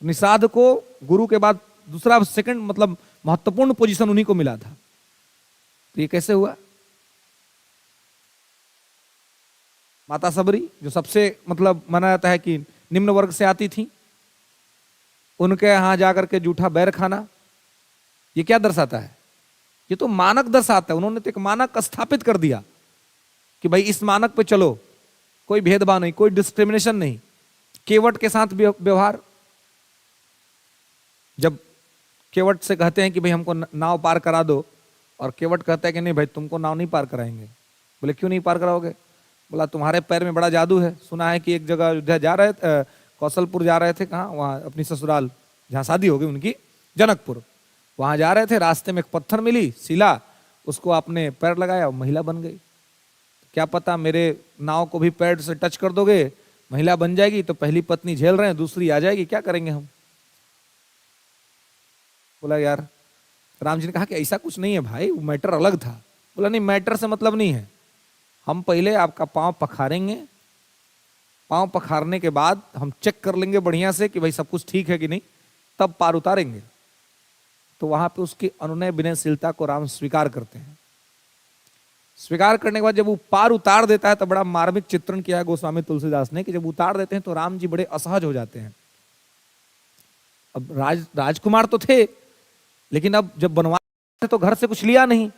निषाद को गुरु के बाद दूसरा सेकंड मतलब महत्वपूर्ण पोजीशन उन्हीं को मिला था। तो ये कैसे हुआ? माता सबरी जो सबसे मतलब माना जाता है कि निम्न वर्ग से आती थी, उनके यहां जाकर के जूठा बैर खाना, ये क्या दर्शाता है? ये तो मानक दर्शाता है। उन्होंने तो एक मानक स्थापित कर दिया कि भाई इस मानक पे चलो, कोई भेदभाव नहीं, कोई डिस्क्रिमिनेशन नहीं, केवट के साथ व्यवहार। जब केवट से कहते हैं कि भाई हमको नाव पार करा दो, और केवट कहता है कि नहीं भाई तुमको नाव नहीं पार कराएंगे। बोले क्यों नहीं पार कराओगे? बोला तुम्हारे पैर में बड़ा जादू है। सुना है कि एक जगह अयोध्या जा रहे थे, कौशलपुर जा रहे थे, कहाँ, वहाँ अपनी ससुराल जहाँ शादी हो गई उनकी, जनकपुर, वहां जा रहे थे, रास्ते में एक पत्थर मिली, शिला, उसको आपने पैर लगाया, महिला बन गई। क्या पता मेरे नाव को भी पैर से टच कर दोगे, महिला बन जाएगी, तो पहली पत्नी झेल रहे हैं, दूसरी आ जाएगी, क्या करेंगे हम? बोला यार, राम जी ने कहा कि ऐसा कुछ नहीं है भाई, वो मैटर अलग था। बोला नहीं, मैटर से मतलब नहीं है, हम पहले आपका पांव पखारेंगे, पांव पखारने के बाद हम चेक कर लेंगे बढ़िया से कि भाई सब कुछ ठीक है कि नहीं, तब पार उतारेंगे। तो वहां पे उसकी अनुनय विनयशीलता को राम स्वीकार करते हैं। स्वीकार करने के बाद जब वो पार उतार देता है तो बड़ा मार्मिक चित्रण किया है गोस्वामी तुलसीदास ने कि जब उतार देते हैं तो राम जी बड़े असहज हो जाते हैं। अब राजकुमार तो थे, लेकिन अब जब बनवास थे तो घर से कुछ लिया नहीं,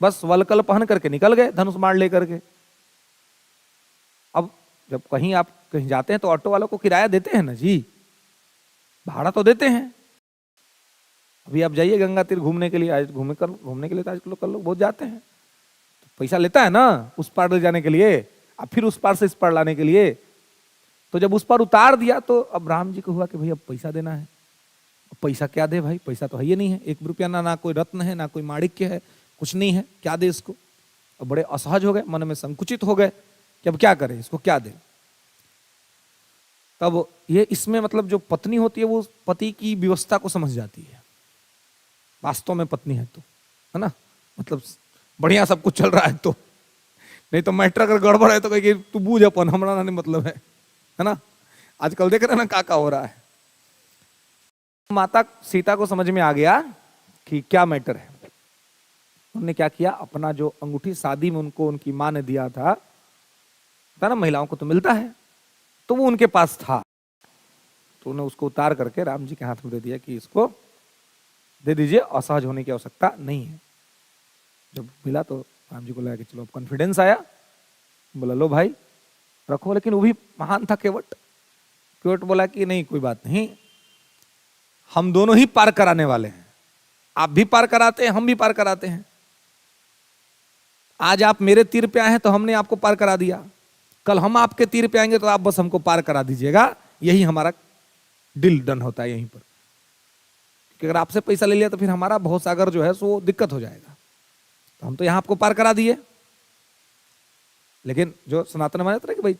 बस वलकल पहन करके निकल गए धनुष बाण लेकर के। अब जब कहीं आप कहीं जाते हैं तो ऑटो वालों को किराया देते हैं ना जी, भाड़ा तो देते हैं। अभी आप जाइए गंगा तीर घूमने के लिए, आज घूमने के लिए तो आजकल लोग बहुत जाते हैं, तो पैसा लेता है ना उस पार ले जाने के लिए, अब फिर उस पार से इस पार लाने के लिए। तो जब उस पार उतार दिया तो अब राम जी को हुआ कि भाई अब पैसा देना है। पैसा क्या दे भाई, पैसा तो है ही नहीं है, 1 रुपया ना कोई रत्न है, ना कोई माणिक्य है, कुछ नहीं है, क्या दे इसको? अब बड़े असहज हो गए, मन में संकुचित हो गए कि अब क्या करें, इसको क्या दे। तब ये इसमें मतलब जो पत्नी होती है वो पति की व्यवस्था को समझ जाती है, वास्तव में पत्नी है तो, है ना, मतलब बढ़िया सब कुछ चल रहा है तो, नहीं तो मैटर अगर गड़बड़ है तो कहेगी तू बूझ अपन, हमारा नहीं मतलब है ना। आजकल देख रहे ना का हो रहा है। माता सीता को समझ में आ गया कि क्या मैटर है। उन्होंने क्या किया, अपना जो अंगूठी शादी में उनको उनकी माँ ने दिया था ना, महिलाओं को तो मिलता है, तो वो उनके पास था, तो उन्हें उसको उतार करके राम जी के हाथ में दे दिया कि इसको दे दीजिए, असहज होने की आवश्यकता नहीं है। जब मिला तो राम जी को लगा कि चलो अब कॉन्फिडेंस आया, बोला लो भाई रखो। लेकिन वो भी महान था केवट। केवट बोला कि नहीं कोई बात नहीं, हम दोनों ही पार कराने वाले हैं, आप भी पार कराते हैं, हम भी पार कराते हैं। आज आप मेरे तीर पे आए हैं तो हमने आपको पार करा दिया, कल हम आपके तीर पे आएंगे तो आप बस हमको पार करा दीजिएगा, यही हमारा डील डन होता है यहीं पर। कि अगर आपसे पैसा ले लिया तो फिर हमारा भवसागर जो है सो दिक्कत हो जाएगा, तो हम तो यहां आपको पार करा दिए। लेकिन जो सनातन मानते हैं कि भाई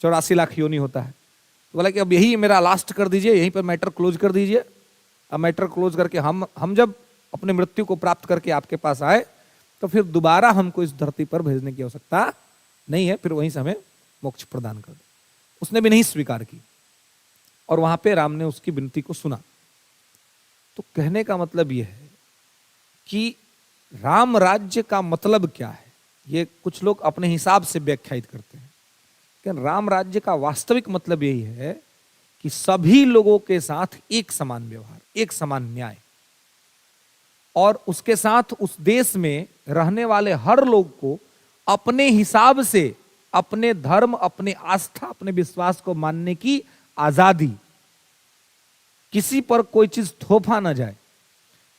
84 लाख योनि होता है, तो बोला कि अब यही मेरा लास्ट कर दीजिए, यहीं पर मैटर क्लोज कर दीजिए। अब मैटर क्लोज करके हम जब अपने मृत्यु को प्राप्त करके आपके पास आए तो फिर दोबारा हमको इस धरती पर भेजने की आवश्यकता नहीं है, फिर वहीं से हमें मोक्ष प्रदान कर दे। उसने भी नहीं स्वीकार की, और वहां पे राम ने उसकी विनती को सुना। तो कहने का मतलब यह है कि राम राज्य का मतलब क्या है, ये कुछ लोग अपने हिसाब से व्याख्यायित करते हैं, लेकिन राम राज्य का वास्तविक मतलब यही है कि सभी लोगों के साथ एक समान व्यवहार, एक समान न्याय, और उसके साथ उस देश में रहने वाले हर लोग को अपने हिसाब से अपने धर्म, अपने आस्था, अपने विश्वास को मानने की आजादी, किसी पर कोई चीज थोपा ना जाए।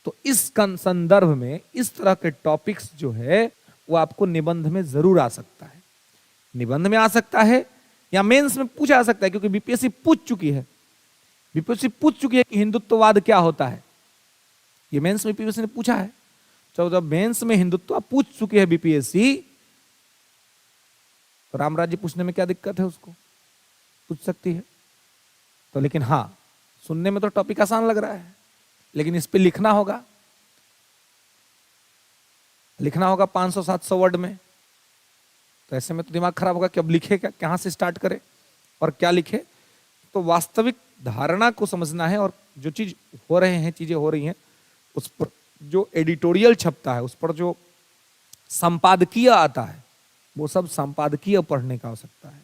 तो इस संदर्भ में इस तरह के टॉपिक्स जो है वो आपको निबंध में जरूर आ सकता है, निबंध में आ सकता है या मेंस में पूछा जा सकता है, क्योंकि बीपीएससी पूछ चुकी है, बीपीएससी पूछ चुकी है कि हिंदुत्ववाद क्या होता है। ये मेंस में बीपीएससी ने पूछा है, तो जब मेंस में हिंदुत्व पूछ चुकी है बीपीएससी, तो राम राज्य पूछने में क्या दिक्कत है, उसको पूछ सकती है। तो लेकिन हाँ, सुनने में तो टॉपिक आसान लग रहा है, लेकिन इस पे लिखना होगा, लिखना होगा 500-700 वर्ड में, तो ऐसे में तो दिमाग खराब होगा कि अब लिखे क्या, कहाँ से स्टार्ट करे और क्या लिखे। तो वास्तविक धारणा को समझना है, और जो चीज हो रहे हैं, चीजें हो रही हैं, उस पर जो एडिटोरियल छपता है, उस पर जो संपादकीय आता है, वो सब संपादकीय पढ़ने का आवश्यकता है।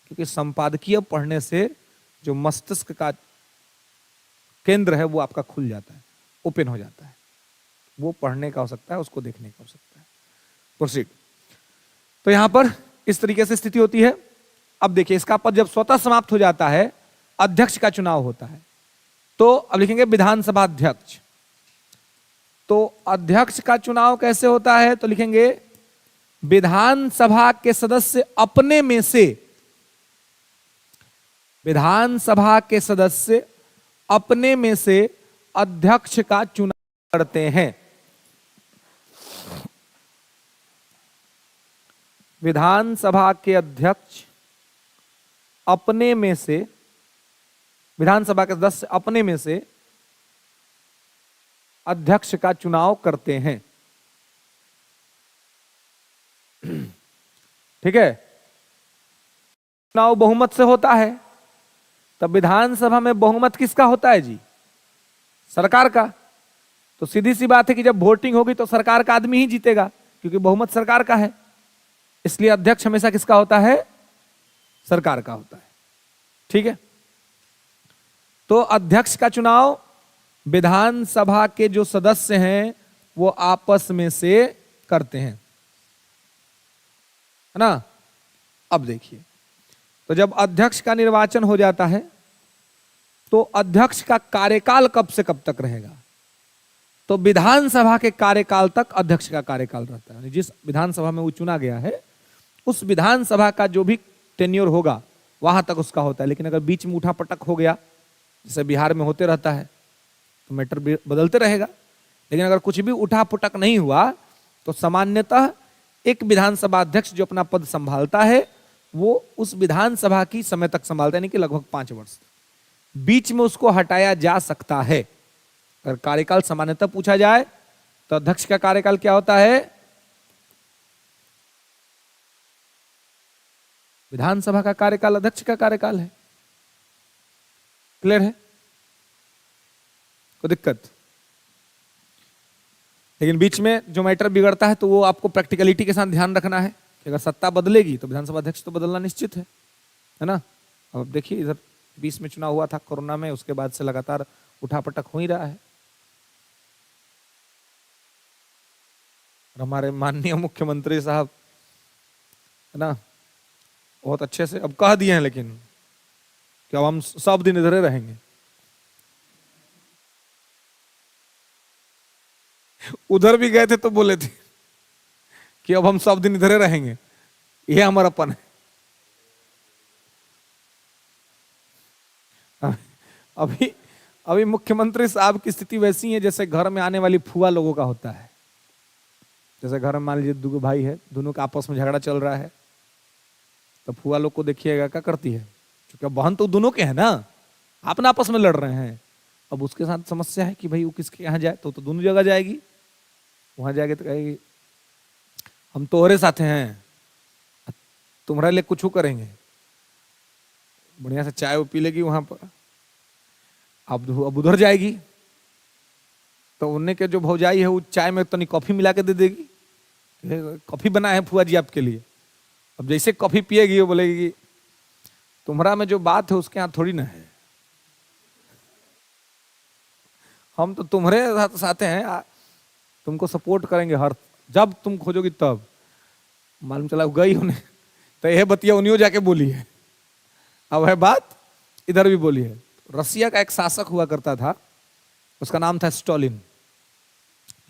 क्योंकि संपादकीय पढ़ने से जो मस्तिष्क का केंद्र है वो आपका खुल जाता है, ओपन हो जाता है। वो पढ़ने का आवश्यकता है, उसको देखने का आवश्यकता है। प्रोसीड। तो यहां पर इस तरीके से स्थिति होती है। अब देखिए, इसका पद जब स्वतः समाप्त हो जाता है, अध्यक्ष का चुनाव होता है, तो अब लिखेंगे विधानसभा अध्यक्ष। तो अध्यक्ष का चुनाव कैसे होता है, तो लिखेंगे विधानसभा के सदस्य अपने में से, विधानसभा के सदस्य अपने में से अध्यक्ष का चुनाव करते हैं। विधानसभा के अध्यक्ष अपने में से, विधानसभा के सदस्य अपने में से अध्यक्ष का चुनाव करते हैं। ठीक है। चुनाव बहुमत से होता है, तब विधानसभा में बहुमत किसका होता है जी? सरकार का। तो सीधी सी बात है कि जब वोटिंग होगी तो सरकार का आदमी ही जीतेगा, क्योंकि बहुमत सरकार का है। इसलिए अध्यक्ष हमेशा किसका होता है? सरकार का होता है। ठीक है। तो अध्यक्ष का चुनाव विधानसभा के जो सदस्य हैं वो आपस में से करते हैं, है ना। अब देखिए, तो जब अध्यक्ष का निर्वाचन हो जाता है तो अध्यक्ष का कार्यकाल कब से कब तक रहेगा? तो विधानसभा के कार्यकाल तक अध्यक्ष का कार्यकाल रहता है। जिस विधानसभा में वो चुना गया है, उस विधानसभा का जो भी टेन्योर होगा वहां तक उसका होता है। लेकिन अगर बीच में उठापटक हो गया, जैसे बिहार में होते रहता है, तो मैटर बदलते रहेगा। लेकिन अगर कुछ भी उठापटक नहीं हुआ तो सामान्यतः एक विधानसभा अध्यक्ष जो अपना पद संभालता है वो उस विधानसभा की समय तक संभालता है, यानी कि लगभग 5 वर्ष। बीच में उसको हटाया जा सकता है। अगर कार्यकाल सामान्यतः पूछा जाए तो अध्यक्ष का कार्यकाल क्या होता है? विधानसभा का कार्यकाल अध्यक्ष का कार्यकाल है। क्लियर है? कोई दिक्कत? लेकिन बीच में जो मैटर बिगड़ता है तो वो आपको प्रैक्टिकलिटी के साथ ध्यान रखना है कि अगर सत्ता बदलेगी तो विधानसभा अध्यक्ष तो बदलना निश्चित है ना। अब देखिए, इधर 20 में चुनाव हुआ था कोरोना में, उसके बाद से लगातार उठापटक हो ही रहा है। और हमारे माननीय मुख्यमंत्री साहब, है ना, बहुत अच्छे से अब कह दिए हैं, लेकिन कि अब हम सब दिन इधर रहेंगे। उधर भी गए थे तो बोले थे कि अब हम सब दिन इधर रहेंगे, ये हमारा अपन है। अभी अभी मुख्यमंत्री साहब की स्थिति वैसी है जैसे घर में आने वाली फुआ लोगों का होता है। जैसे घर में मान लीजिए 2 भाई है, दोनों का आपस में झगड़ा चल रहा है, तो फुआ लोग को देखिएगा क्या करती है, क्योंकि बहन तो दोनों के हैं ना, अपना आपस में लड़ रहे हैं। अब उसके साथ समस्या है कि भाई वो किसके यहाँ जाए, तो दोनों जगह जाएगी। वहां जाएगी तो कहेगी हम तोहरे साथ हैं, तुम्हारे लिए कुछ करेंगे। बढ़िया से चाय वो पी लेगी वहां पर। अब उधर जाएगी तो उनने के जो भौजाई है वो चाय में तनी कॉफी मिला के दे देगी, कॉफी बना है फुआ जी आपके लिए। अब जैसे कॉफी पिएगी वो बोलेगी तुम्हारा में जो बात है उसके यहाँ थोड़ी ना है, हम तो तुम्हारे साथ हैं, तुमको सपोर्ट करेंगे हर, जब तुम खोजोगी तब। मालूम चला गई उन्हें तो यह बतिया उन्हीं जाके बोली है। अब है बात इधर भी बोली है। रसिया का एक शासक हुआ करता था, उसका नाम था स्टालिन।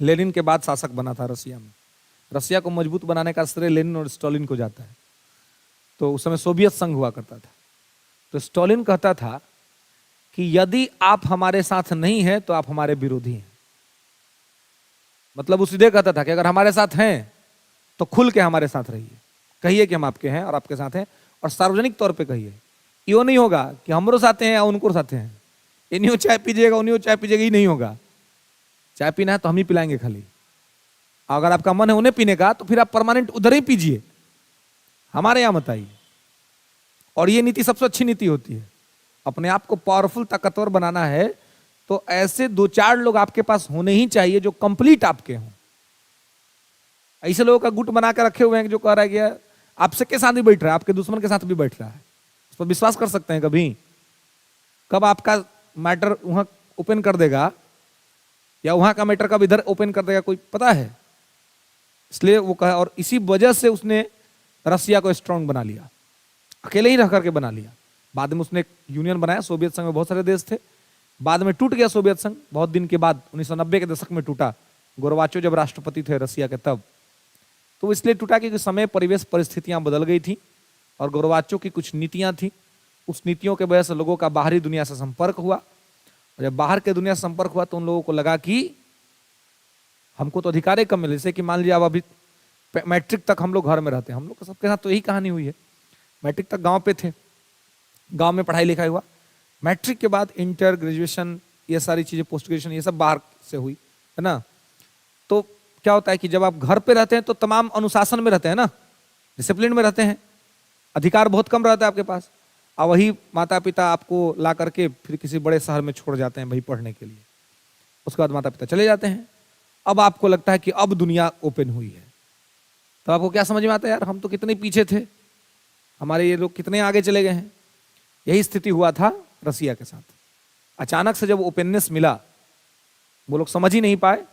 लेनिन के बाद शासक बना था रसिया में। रसिया को मजबूत बनाने का श्रेय लेनिन और स्टालिन को जाता है। तो उस समय सोवियत संघ हुआ करता था। तो स्टालिन कहता था कि यदि आप हमारे साथ नहीं हैं तो आप हमारे विरोधी हैं। मतलब वो सीधे कहता था कि अगर हमारे साथ हैं तो खुल के हमारे साथ रहिए, कहिए कि हम आपके हैं और आपके साथ हैं, और सार्वजनिक तौर पे कहिए। यो नहीं होगा कि हमरो साथ हैं या उनको साथ हैं, इन्हीं चाय पीजिएगा उन्हीं चाय पीजिएगा, ही नहीं होगा। चाय पीना है तो हम ही पिलाएंगे खाली, अगर आपका मन है उन्हें पीने का तो फिर आप परमानेंट उधर ही पीजिए, हमारे यहां मत आइए। और ये नीति सबसे अच्छी नीति होती है। अपने आप को पावरफुल, ताकतवर बनाना है तो ऐसे 2-4 लोग आपके पास होने ही चाहिए जो कंप्लीट आपके हों। ऐसे लोगों का गुट बना के रखे हुए हैं जो कह रहा है कि आपसे के साथ भी बैठ रहा है, आपके दुश्मन के साथ भी बैठ रहा है, उस पर विश्वास कर सकते हैं कभी? कब आपका मैटर वहां ओपन कर देगा या वहां का मैटर कब इधर ओपन कर देगा, कोई पता है? इसलिए वो कहा, और इसी वजह से उसने रसिया को स्ट्रांग बना लिया, अकेले ही रह करके बना लिया। बाद में उसने एक यूनियन बनाया, सोवियत संघ में बहुत सारे देश थे, बाद में टूट गया सोवियत संघ बहुत दिन के बाद, 1990 के दशक में टूटा, गोरबाचोव जब राष्ट्रपति थे रसिया के तब। तो इसलिए टूटा क्योंकि समय, परिवेश, परिस्थितियां बदल गई थी और गोरबाचोव की कुछ नीतियां थी, उस नीतियों के वजह से लोगों का बाहरी दुनिया से संपर्क हुआ, और जब बाहर के दुनिया से संपर्क हुआ तो उन लोगों को लगा कि हमको तो अधिकार कम मिले। जैसे कि मान लीजिए अब अभी मैट्रिक तक हम लोग घर में रहते हैं, हम लोग सबके साथ तो यही कहानी हुई है, मैट्रिक तक गांव पे थे, गांव में पढ़ाई लिखाई हुआ, मैट्रिक के बाद इंटर, ग्रेजुएशन, ये सारी चीजें, पोस्ट ग्रेजुएशन, ये सब बाहर से हुई है ना। तो क्या होता है कि जब आप घर पे रहते हैं तो तमाम अनुशासन में रहते हैं ना, डिसिप्लिन में रहते हैं, अधिकार बहुत कम रहता है आपके पास। और वही माता पिता आपको ला करके फिर किसी बड़े शहर में छोड़ जाते हैं भाई पढ़ने के लिए, उसके बाद माता पिता चले जाते हैं। अब आपको लगता है कि अब दुनिया ओपन हुई है, तो आपको क्या समझ में आता है, यार हम तो कितने पीछे थे, हमारे ये लोग कितने आगे चले गए हैं। यही स्थिति हुआ था रसिया के साथ। अचानक से जब ओपननेस मिला, वो लोग समझ ही नहीं पाए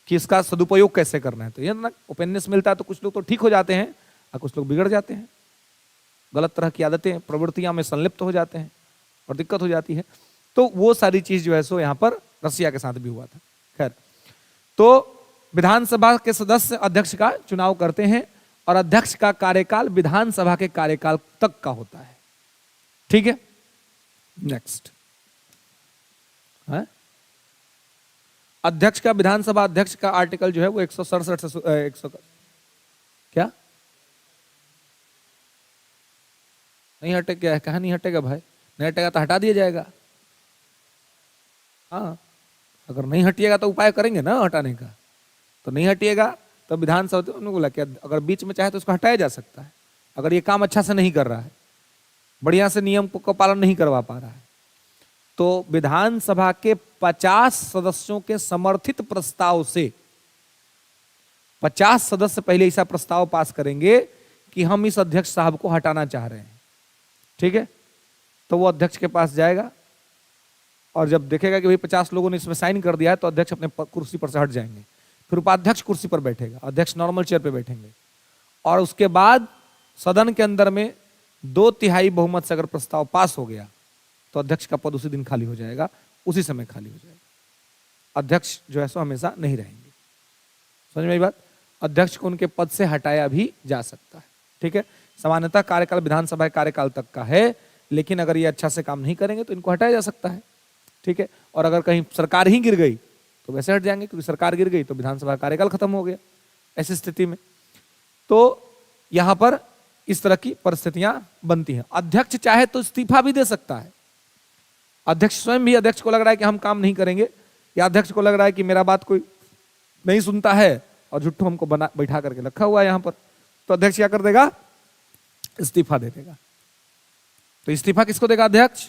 कि इसका सदुपयोग कैसे करना है। तो ये ना, ओपननेस मिलता है तो कुछ लोग तो ठीक हो जाते हैं और कुछ लोग बिगड़ जाते हैं, गलत तरह की आदतें, प्रवृत्तियां में संलिप्त हो जाते हैं और दिक्कत हो जाती है। तो वो सारी चीज जो है सो यहाँ पर रसिया के साथ भी हुआ था। खैर, तो विधानसभा के सदस्य अध्यक्ष का चुनाव करते हैं और अध्यक्ष का कार्यकाल विधानसभा के कार्यकाल तक का होता है। ठीक है, नेक्स्ट है अध्यक्ष का, विधानसभा अध्यक्ष का आर्टिकल जो है वो 167 से 100 क्या नहीं हटे, क्या है, कहां नहीं हटेगा भाई? नहीं हटेगा तो हटा दिया जाएगा। हाँ, अगर नहीं हटिएगा तो उपाय करेंगे ना हटाने का। तो नहीं हटिएगा तो विधानसभा ने बोला कि अगर बीच में चाहे तो उसको हटाया जा सकता है, अगर ये काम अच्छा से नहीं कर रहा है, बढ़िया से नियम को पालन नहीं करवा पा रहा है। तो विधानसभा के 50 सदस्यों के समर्थित प्रस्ताव से 50 सदस्य पहले ऐसा प्रस्ताव पास करेंगे कि हम इस अध्यक्ष साहब को हटाना चाह रहे हैं। ठीक है, तो वो अध्यक्ष के पास जाएगा और जब देखेगा कि भाई 50 लोगों ने इसमें साइन कर दिया है तो अध्यक्ष अपने कुर्सी पर से हट जाएंगे, फिर उपाध्यक्ष कुर्सी पर बैठेगा, अध्यक्ष नॉर्मल चेयर पे बैठेंगे, और उसके बाद सदन के अंदर में 2/3 बहुमत से अगर प्रस्ताव पास हो गया तो अध्यक्ष का पद उसी दिन खाली हो जाएगा, उसी समय खाली हो जाएगा। अध्यक्ष जो है सो हमेशा नहीं रहेंगे। समझ में आई बात? अध्यक्ष को उनके पद से हटाया भी जा सकता है। ठीक है, सामान्यतः कार्यकाल विधानसभा कार्यकाल तक का है, लेकिन अगर ये अच्छा से काम नहीं करेंगे तो इनको हटाया जा सकता है। ठीक है, और अगर कहीं सरकार ही गिर गई तो वैसे हट जाएंगे, क्योंकि सरकार गिर गई तो विधानसभा कार्यकाल खत्म हो गया। ऐसी स्थिति में तो यहां पर इस तरह की परिस्थितियां बनती हैं। अध्यक्ष चाहे तो इस्तीफा भी दे सकता है। अध्यक्ष स्वयं भी, अध्यक्ष को लग रहा है कि हम काम नहीं करेंगे, या अध्यक्ष को लग रहा है कि मेरा बात कोई नहीं सुनता है और झुट्ठू हमको बना बैठा करके रखा हुआ है यहां पर, तो अध्यक्ष क्या कर देगा? इस्तीफा दे देगा। तो इस्तीफा किसको देगा? अध्यक्ष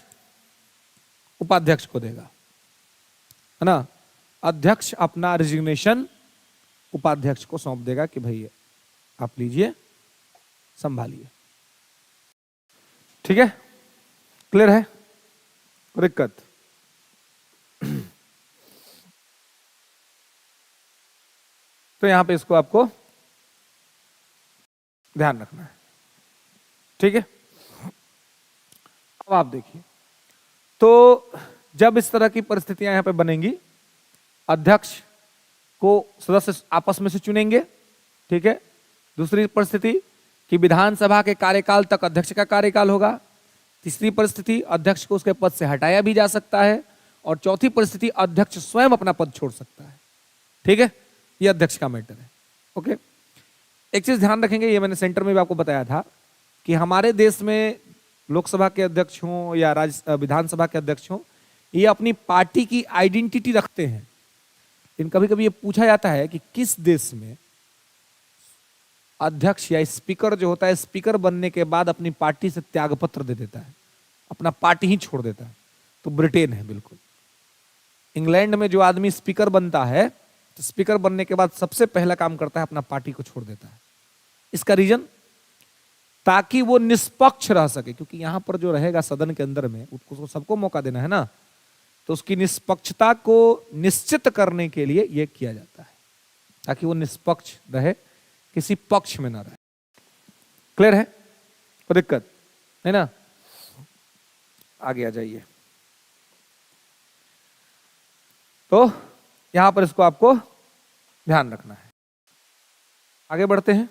उपाध्यक्ष को देगा, है ना। अध्यक्ष अपना रिजिग्नेशन उपाध्यक्ष को सौंप देगा कि भाई आप लीजिए, संभालिए। ठीक है, क्लियर है? दिक्कत? तो यहां पे इसको आपको ध्यान रखना है। ठीक है, अब आप देखिए, तो जब इस तरह की परिस्थितियां यहां पे बनेंगी, अध्यक्ष को सदस्य आपस में से चुनेंगे। ठीक है, दूसरी परिस्थिति कि विधानसभा के कार्यकाल तक अध्यक्ष का कार्यकाल होगा। तीसरी परिस्थिति, अध्यक्ष को उसके पद से हटाया भी जा सकता है। और चौथी परिस्थिति, अध्यक्ष स्वयं अपना पद छोड़ सकता है। ठीक है, ये अध्यक्ष का मैटर है। ओके, एक चीज ध्यान रखेंगे, ये मैंने सेंटर में भी आपको बताया था कि हमारे देश में लोकसभा के अध्यक्ष हों या विधानसभा के अध्यक्ष हों, ये अपनी पार्टी की आइडेंटिटी रखते हैं, इन कभी कभी ये पूछा जाता है कि किस देश में अध्यक्ष या स्पीकर जो होता है, स्पीकर बनने के बाद अपनी पार्टी से त्यागपत्र दे देता है, अपना पार्टी ही छोड़ देता है? तो ब्रिटेन है बिल्कुल। इंग्लैंड में जो आदमी स्पीकर बनता है, तो स्पीकर बनने के बाद सबसे पहला काम करता है अपना पार्टी को छोड़ देता है। इसका रीजन, ताकि वो निष्पक्ष रह सके, क्योंकि यहां पर जो रहेगा सदन के अंदर में, उसको सबको मौका देना है ना, तो उसकी निष्पक्षता को निश्चित करने के लिए यह किया जाता है, ताकि वो निष्पक्ष रहे, किसी पक्ष में ना रहे। क्लियर है? कोई दिक्कत नहीं ना? आगे आ जाइए। तो यहां पर इसको आपको ध्यान रखना है। आगे बढ़ते हैं।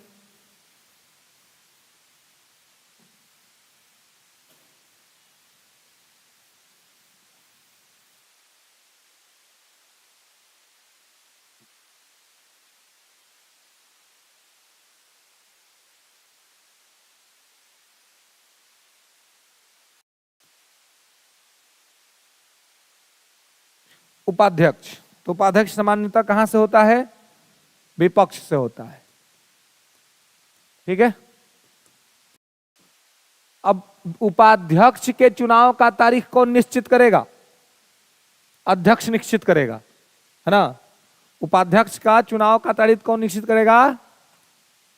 उपाध्यक्ष, तो उपाध्यक्ष सामान्यतः कहां से होता है? विपक्ष से होता है। ठीक है। अब उपाध्यक्ष के चुनाव का तारीख कौन निश्चित करेगा? अध्यक्ष निश्चित करेगा, है ना। उपाध्यक्ष का चुनाव का तारीख कौन निश्चित करेगा?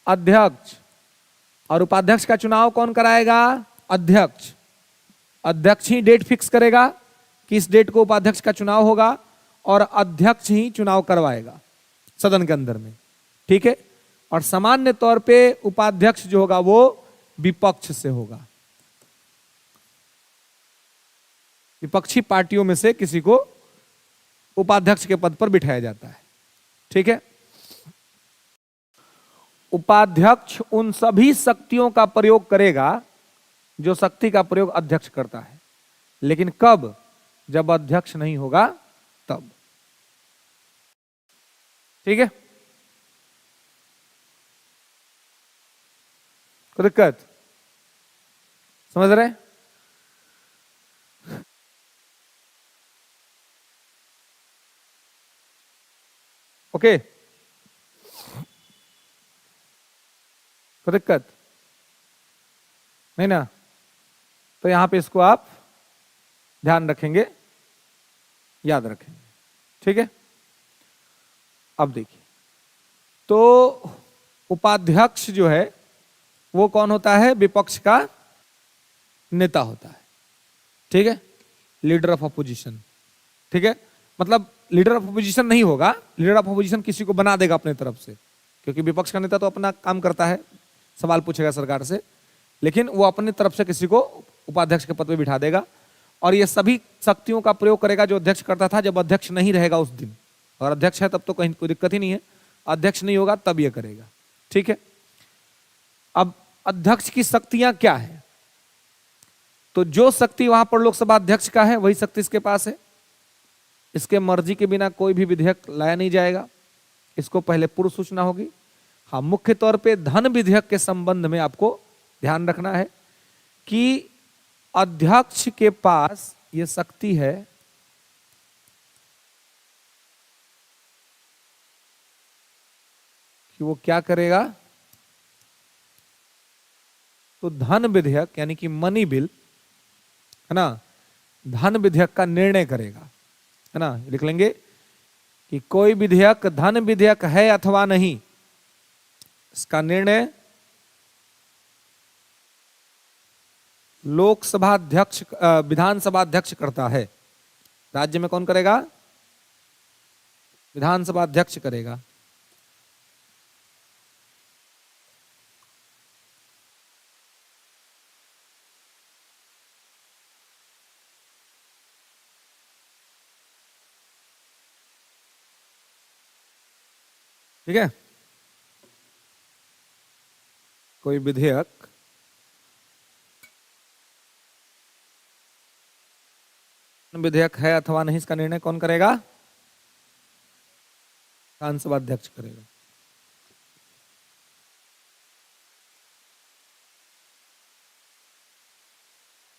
अध्यक्ष। और उपाध्यक्ष का चुनाव कौन कराएगा? अध्यक्ष। अध्यक्ष ही डेट फिक्स करेगा कि इस डेट को उपाध्यक्ष का चुनाव होगा, और अध्यक्ष ही चुनाव करवाएगा सदन के अंदर में। ठीक है। और सामान्य तौर पे उपाध्यक्ष जो होगा वो विपक्ष से होगा, विपक्षी पार्टियों में से किसी को उपाध्यक्ष के पद पर बिठाया जाता है। ठीक है। उपाध्यक्ष उन सभी शक्तियों का प्रयोग करेगा जो शक्ति का प्रयोग अध्यक्ष करता है, लेकिन कब? जब अध्यक्ष नहीं होगा तब। ठीक है। कोई दिक्कत? समझ रहे? ओके। कोई दिक्कत नहीं ना? तो यहां पे इसको आप ध्यान रखेंगे, याद रखेंगे। ठीक है। अब देखिए, तो उपाध्यक्ष जो है वो कौन होता है? विपक्ष का नेता होता है। ठीक है। Leader of opposition. ठीक है। मतलब लीडर ऑफ अपोजिशन नहीं होगा, लीडर ऑफ अपोजिशन किसी को बना देगा अपने तरफ से, क्योंकि विपक्ष का नेता तो अपना काम करता है, सवाल पूछेगा सरकार से, लेकिन वो अपने तरफ से किसी को उपाध्यक्ष के पद पे बिठा देगा, और ये सभी शक्तियों का प्रयोग करेगा जो अध्यक्ष करता था जब अध्यक्ष नहीं रहेगा उस दिन। और अध्यक्ष है तब तो कहीं कोई दिक्कत ही नहीं है, अध्यक्ष नहीं होगा तब ये करेगा। ठीक है। अब अध्यक्ष की शक्तियां क्या है? तो जो शक्ति वहां पर लोकसभा अध्यक्ष का है वही शक्ति इसके पास है। इसके मर्जी के बिना कोई भी विधेयक लाया नहीं जाएगा, इसको पहले पूर्व सूचना होगी। हाँ, मुख्य तौर पे धन विधेयक के संबंध में आपको ध्यान रखना है कि अध्यक्ष के पास ये शक्ति है कि वो क्या करेगा? तो धन विधेयक यानी कि मनी बिल, है ना, धन विधेयक का निर्णय करेगा, है ना। लिख लेंगे कि कोई विधेयक धन विधेयक है अथवा नहीं, इसका निर्णय लोकसभा अध्यक्ष, विधानसभा अध्यक्ष करता है। राज्य में कौन करेगा? विधानसभा अध्यक्ष करेगा। ठीक है। कोई विधेयक विधेयक है अथवा नहीं, इसका निर्णय कौन करेगा? विधानसभा अध्यक्ष करेगा।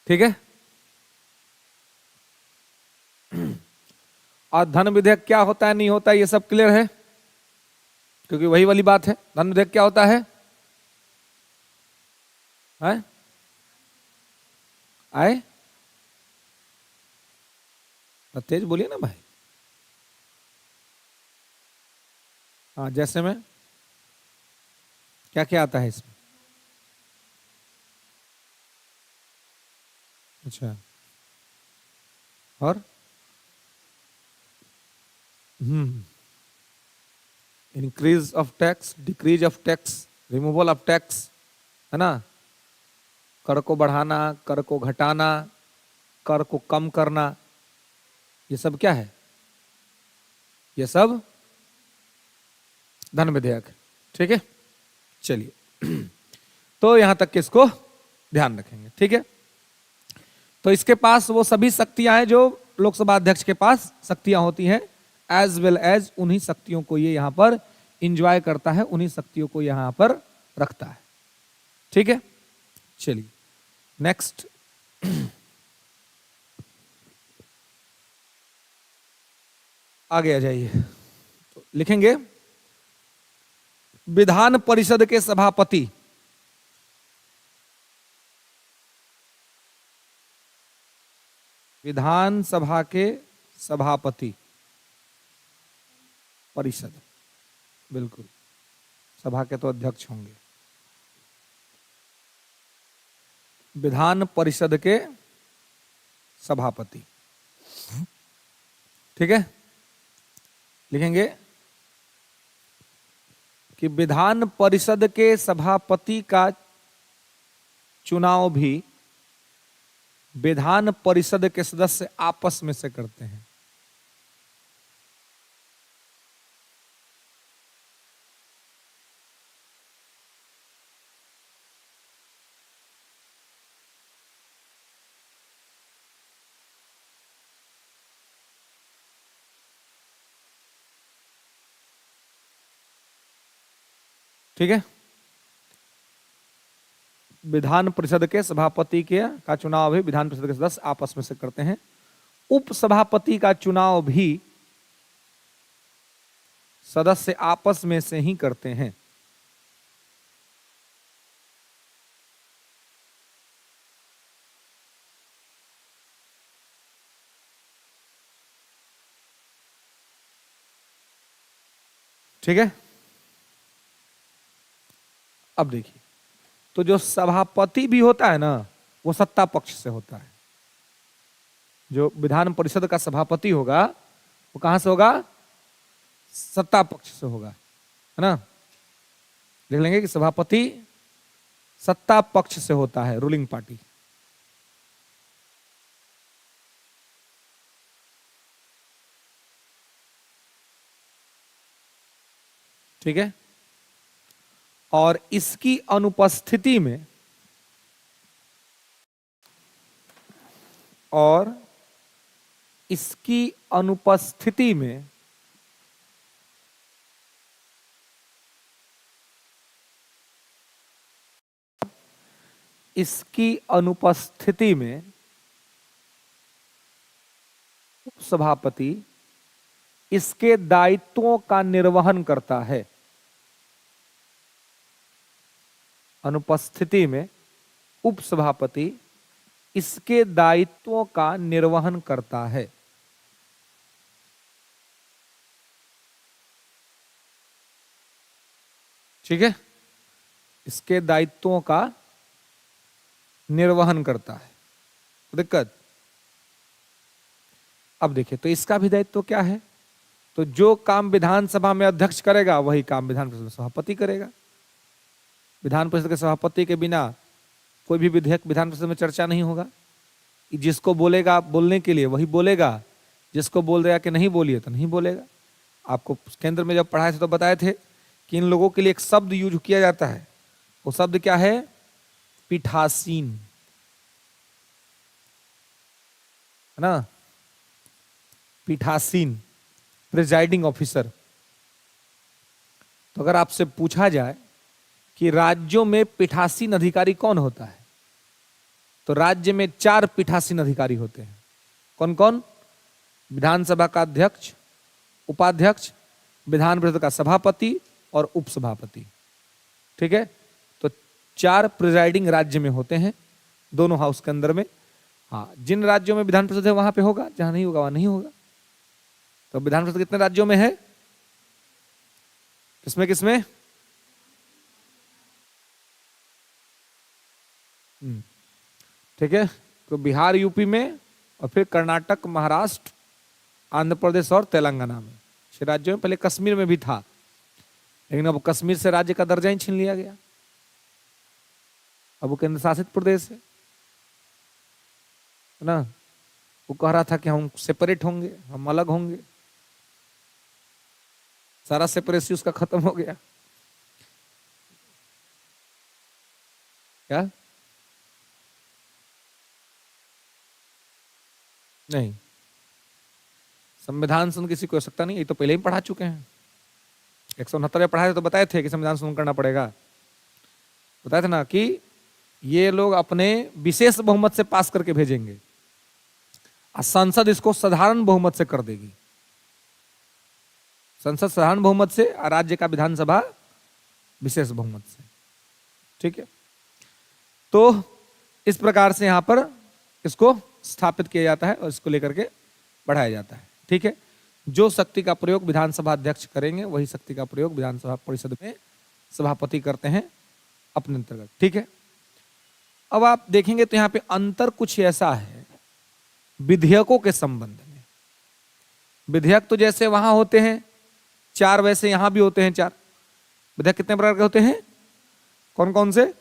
ठीक है। और धन विधेयक क्या होता है नहीं होता है ये सब क्लियर है, क्योंकि वही वाली बात है। धन विधेयक क्या होता है? आए तेज बोलिए ना भाई। हाँ, जैसे में क्या क्या आता है इसमें? अच्छा, और increase of tax, decrease of tax, removal of tax, है ना। कर को बढ़ाना, कर को घटाना, कर को कम करना, ये सब क्या है? ये सब धन विधेयक है। ठीक है, चलिए तो यहां तक के इसको ध्यान रखेंगे। ठीक है, तो इसके पास वो सभी शक्तियां हैं जो लोकसभा अध्यक्ष के पास शक्तियां होती हैं, एज वेल एज उन्हीं शक्तियों को ये यहां पर इंजॉय करता है, उन्हीं शक्तियों को यहां पर रखता है। ठीक है, चलिए नेक्स्ट। आगे आ जाइए, तो लिखेंगे विधान परिषद के सभापति विधानसभा के सभापति, परिषद बिल्कुल, सभा के तो अध्यक्ष होंगे, विधान परिषद के सभापति। ठीक है, लिखेंगे कि विधान परिषद के सभापति का चुनाव भी विधान परिषद के सदस्य आपस में से करते हैं। ठीक है, विधान परिषद के सभापति के का चुनाव भी विधान परिषद के सदस्य आपस में से करते हैं। उप सभापति का चुनाव भी सदस्य आपस में से ही करते हैं। ठीक है, अब देखिए, तो जो सभापति भी होता है ना, वो सत्ता पक्ष से होता है। जो विधान परिषद का सभापति होगा वो कहां से होगा? सत्ता पक्ष से होगा, है ना। लिख लेंगे कि सभापति सत्ता पक्ष से होता है, रूलिंग पार्टी। ठीक है, और इसकी अनुपस्थिति में और इसकी अनुपस्थिति में इसकी अनुपस्थिति में सभापति इसके दायित्वों का निर्वहन करता है। अनुपस्थिति में उपसभापति इसके दायित्वों का निर्वहन करता है। ठीक है, इसके दायित्वों का निर्वहन करता है। तो दिक्कत, अब देखिए, तो इसका भी दायित्व क्या है? तो जो काम विधानसभा में अध्यक्ष करेगा वही काम विधान परिषद सभापति करेगा। विधान परिषद के सभापति के बिना कोई भी विधेयक विधान परिषद में चर्चा नहीं होगा। जिसको बोलेगा बोलने के लिए वही बोलेगा, जिसको बोल देगा कि नहीं बोलिए तो नहीं बोलेगा। आपको केंद्र में जब पढ़ाए थे तो बताए थे कि इन लोगों के लिए एक शब्द यूज किया जाता है। वो शब्द क्या है? पीठासीन, है ना। पीठासीन, प्रिजाइडिंग ऑफिसर। तो अगर आपसे पूछा जाए कि राज्यों में पीठासीन अधिकारी कौन होता है, तो राज्य में 4 पीठासीन अधिकारी होते हैं। कौन कौन? विधानसभा का अध्यक्ष, उपाध्यक्ष, विधान परिषद का सभापति और उपसभापति। ठीक है, तो 4 प्रिजाइडिंग राज्य में होते हैं दोनों हाउस के अंदर में। हाँ, जिन राज्यों में विधान परिषद है वहां पे होगा, जहां नहीं होगा वहां नहीं होगा। तो विधान परिषद कितने राज्यों में है? किसमें किसमें? ठीक है, तो बिहार यूपी में, और फिर कर्नाटक, महाराष्ट्र, आंध्र प्रदेश और तेलंगाना में। 6 राज्यों में। पहले कश्मीर में भी था, लेकिन अब कश्मीर से राज्य का दर्जा ही छीन लिया गया, अब वो केंद्र शासित प्रदेश है ना। वो कह रहा था कि हम सेपरेट होंगे, हम अलग होंगे, सारा सेपरेसी उसका खत्म हो गया। क्या? नहीं, संविधान सुन किसी को आवश्यकता नहीं, ये तो पहले ही पढ़ा चुके हैं। 169 में पढ़ाए तो बताए थे कि संविधान सुन करना पड़ेगा, बताए थे ना कि ये लोग अपने विशेष बहुमत से पास करके भेजेंगे और संसद इसको साधारण बहुमत से कर देगी। संसद साधारण बहुमत से और राज्य का विधानसभा विशेष बहुमत से। ठीक है, तो इस प्रकार से यहां पर इसको स्थापित किया जाता है और इसको लेकर के बढ़ाया जाता है। ठीक है, जो शक्ति का प्रयोग विधानसभा अध्यक्ष करेंगे वही शक्ति का प्रयोग विधानसभा परिषद में सभापति करते हैं अपने अंतर्गत। ठीक है, अब आप देखेंगे तो यहां पे अंतर कुछ ऐसा है विधेयकों के संबंध में। विधेयक तो जैसे वहां होते हैं 4, वैसे यहां भी होते हैं 4। विधेयक कितने प्रकार के होते हैं? कौन कौन से?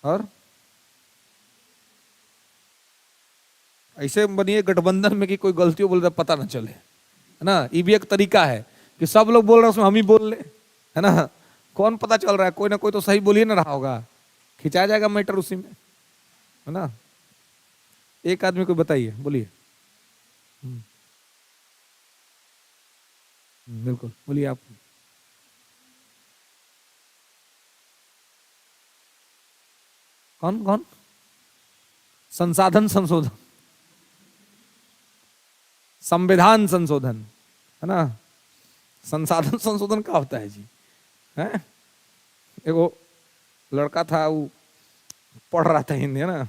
और ऐसे बनिए गठबंधन में कि कोई गलतियों बोल रहा पता ना चले, है ना। ये भी एक तरीका है कि सब लोग बोल रहे हैं उसमें हम ही बोल ले, है ना। कौन पता चल रहा है, कोई ना कोई तो सही बोल ही ना रहा होगा, खिंचाया जाएगा मैटर उसी में, है ना। एक आदमी को बताइए, बोलिए। बिल्कुल, बोलिए आप। कौन कौन? संसाधन संशोधन, संविधान संशोधन, है ना। संसाधन संशोधन क्या होता है जी? है एगो लड़का था, वो पढ़ रहा था हिंदी, है ना,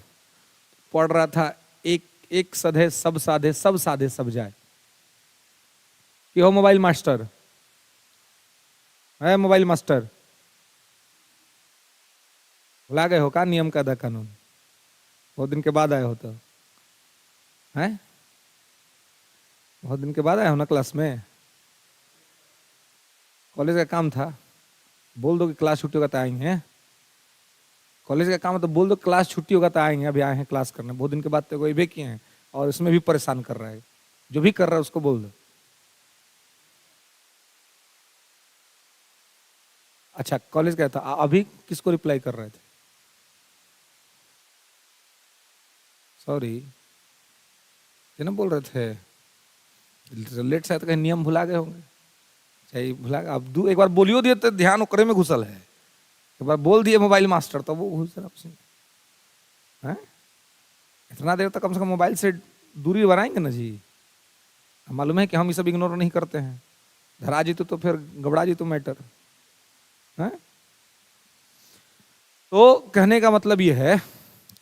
पढ़ रहा था एक एक सधे सब साधे, सब साधे सब जाए। कि हो मोबाइल मास्टर है, मोबाइल मास्टर भुला गए हो का नियम कायदा कानून? बहुत दिन के बाद आए हो तो, हैं? बहुत दिन के बाद आए हो ना क्लास में। कॉलेज का काम था, बोल दो कि क्लास छुट्टी होगा तो आएंगे। कॉलेज का काम है तो बोल दो क्लास छुट्टी होगा तो आएंगे, अभी आए हैं क्लास करने, बहुत दिन के बाद तो कोई भी किए हैं और इसमें भी परेशान कर रहा है। जो भी कर रहा है उसको बोल दो। अच्छा, कॉलेज का था, अभी किसको रिप्लाई कर रहे थे? सॉरी, ये ना बोल रहे थे लेट, शायद कहीं नियम भुला गए होंगे, चाहिए भुला गए। अब एक बार बोलियो दिए तो ध्यान ओकरे में घुसल है, एक बार बोल दिए मोबाइल मास्टर तो वो घुसल आपसे, हैं? इतना देर तक कम से कम मोबाइल से दूरी बनाएंगे ना जी। मालूम है कि हम ये सब इग्नोर नहीं करते हैं, धरा जी तो फिर घबरा जी तो मैटर है। तो कहने का मतलब ये है,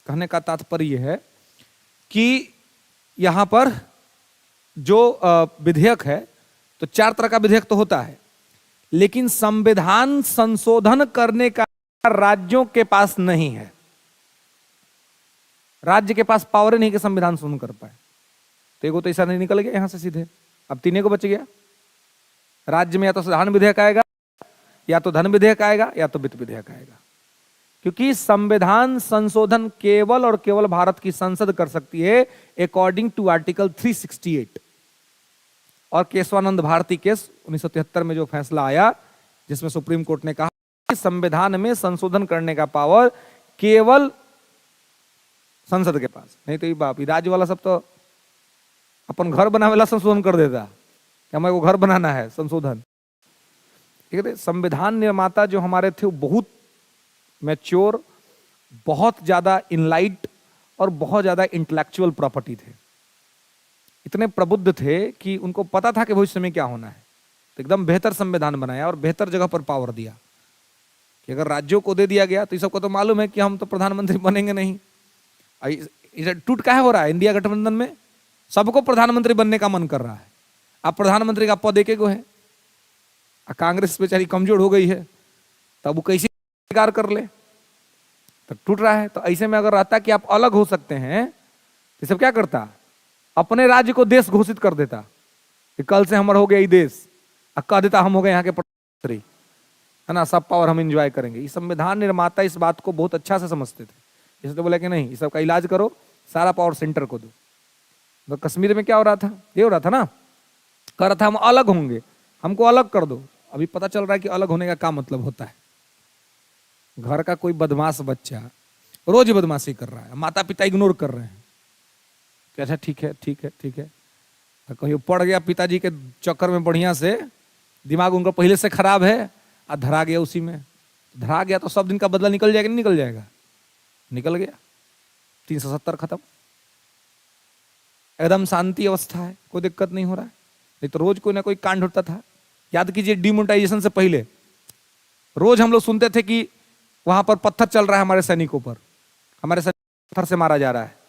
कहने का तात्पर्य ये है कि यहां पर जो विधेयक है, तो 4 तरह का विधेयक तो होता है, लेकिन संविधान संशोधन करने का राज्यों के पास नहीं है। राज्य के पास पावर नहीं कि संविधान संशोधन कर पाए। तो एगो तो ऐसा नहीं निकल गया यहां से सीधे, अब 3 को बच गया। राज्य में या तो साधारण विधेयक आएगा, या तो धन विधेयक आएगा, या तो वित्त विधेयक आएगा, क्योंकि संविधान संशोधन केवल और केवल भारत की संसद कर सकती है अकॉर्डिंग टू आर्टिकल 368। और केशवानंद भारती केस 1973 में जो फैसला आया, जिसमें सुप्रीम कोर्ट ने कहा कि संविधान में संशोधन करने का पावर केवल संसद के पास, नहीं तो ये बाप राज्य वाला सब तो अपन घर बनाने वाला संशोधन कर देता कि हमें वो घर बनाना है संशोधन। ठीक है, संविधान निर्माता जो हमारे थे वो बहुत मैच्योर, बहुत ज्यादा इनलाइट और बहुत ज्यादा इंटेलेक्चुअल प्रॉपर्टी थे, इतने प्रबुद्ध थे कि उनको पता था कि भविष्य में क्या होना है। तो एकदम बेहतर संविधान बनाया और बेहतर जगह पर पावर दिया कि अगर राज्यों को दे दिया गया तो इस सबको तो मालूम है कि हम तो प्रधानमंत्री बनेंगे नहीं। टूट काहे हो रहा है इंडिया गठबंधन में? सबको प्रधानमंत्री बनने का मन कर रहा है। अब प्रधानमंत्री का पद एक है, कांग्रेस बेचारी कमजोर हो गई है, तब वो कैसे स्वीकार कर ले? तो टूट रहा है। तो ऐसे में अगर रहता कि आप अलग हो सकते हैं तो सब क्या करता? अपने राज्य को देश घोषित कर देता कि कल से हमारा हो गया ये देश, और कह देता हम हो गए यहाँ के प्रधानमंत्री, है ना, सब पावर हम एंजॉय करेंगे। ये संविधान निर्माता इस बात को बहुत अच्छा से समझते थे, इसलिए तो बोला कि नहीं, इस सब का इलाज करो, सारा पावर सेंटर को दो। तो कश्मीर में क्या हो रहा था? ये हो रहा था ना, कह रहा था हम अलग होंगे, हमको अलग कर दो। अभी पता चल रहा है कि अलग होने का क्या मतलब होता है। घर का कोई बदमाश बच्चा रोज बदमाशी कर रहा है, माता पिता इग्नोर कर रहे हैं कि अच्छा ठीक है ठीक है ठीक है, कहीं पड़ गया पिताजी के चक्कर में, बढ़िया से दिमाग उनका पहले से खराब है, और धरा गया उसी में। धरा गया तो सब दिन का बदला निकल जाएगा, नहीं निकल जाएगा? निकल गया, 370 खत्म, एकदम शांति अवस्था है, कोई दिक्कत नहीं हो रहा है। नहीं तो रोज कोई ना कोई कांड होता था। याद कीजिए डिमोनेटाइजेशन से पहले रोज हम लोग सुनते थे कि वहां पर पत्थर चल रहा है हमारे सैनिकों पर, हमारे सैनिक पत्थर से मारा जा रहा है।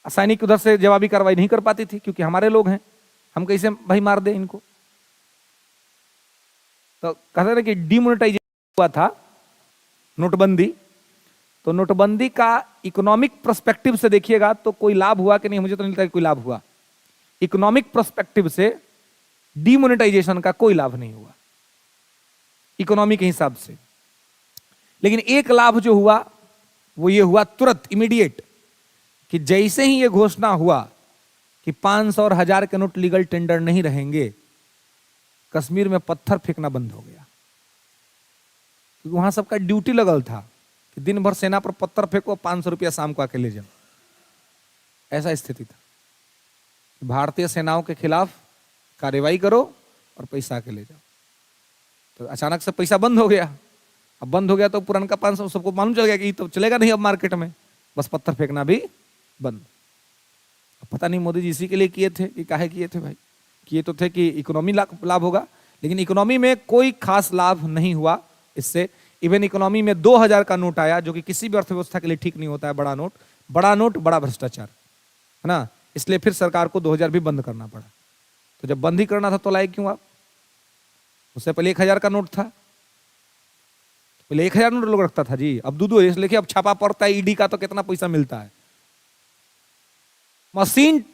सैनिक उधर से जवाबी कार्रवाई नहीं कर पाती थी क्योंकि हमारे लोग हैं, हम कैसे भाई मार दे इनको। तो कहते ना कि डिमोनेटाइजेशन हुआ था, नोटबंदी। तो नोटबंदी का इकोनॉमिक पर्सपेक्टिव से देखिएगा तो कोई लाभ हुआ कि नहीं? मुझे तो नहीं लगता कि कोई लाभ हुआ। इकोनॉमिक पर्सपेक्टिव से डिमोनेटाइजेशन का कोई लाभ नहीं हुआ इकोनॉमी के हिसाब से। लेकिन एक लाभ जो हुआ वो ये हुआ तुरंत, इमीडिएट, कि जैसे ही ये घोषणा हुआ कि 500 और 1000 के नोट लीगल टेंडर नहीं रहेंगे, कश्मीर में पत्थर फेंकना बंद हो गया। क्योंकि वहां सबका ड्यूटी लगल था कि दिन भर सेना पर पत्थर फेंको, 500 रुपया शाम को आके ले जाओ। ऐसा स्थिति था, भारतीय सेनाओं के खिलाफ कार्रवाई करो और पैसा आके ले जाओ। तो अचानक से पैसा बंद हो गया। अब बंद हो गया तो पुराना 500 सबको मालूम चल गया कि तो चलेगा नहीं अब मार्केट में, बस पत्थर फेंकना भी बंद। पता नहीं मोदी जी इसी के लिए किए थे कि काहे किए थे भाई? किए तो थे कि इकोनॉमी लाभ होगा, लेकिन इकोनॉमी में कोई खास लाभ नहीं हुआ इससे। इवन इकोनॉमी में 2000 का नोट आया, जो कि किसी भी अर्थव्यवस्था के लिए ठीक नहीं होता है। बड़ा नोट, बड़ा नोट, बड़ा भ्रष्टाचार, है ना। इसलिए फिर सरकार को 2000 भी बंद करना पड़ा। तो जब बंद ही करना था तो लाए क्यों आप? उससे पहले 1000 का नोट था, पहले 1000 नोट लोग रखता था जी, अब 2-2 है। इसलिए अब छापा पड़ता है ईडी का तो कितना पैसा मिलता है। मशीन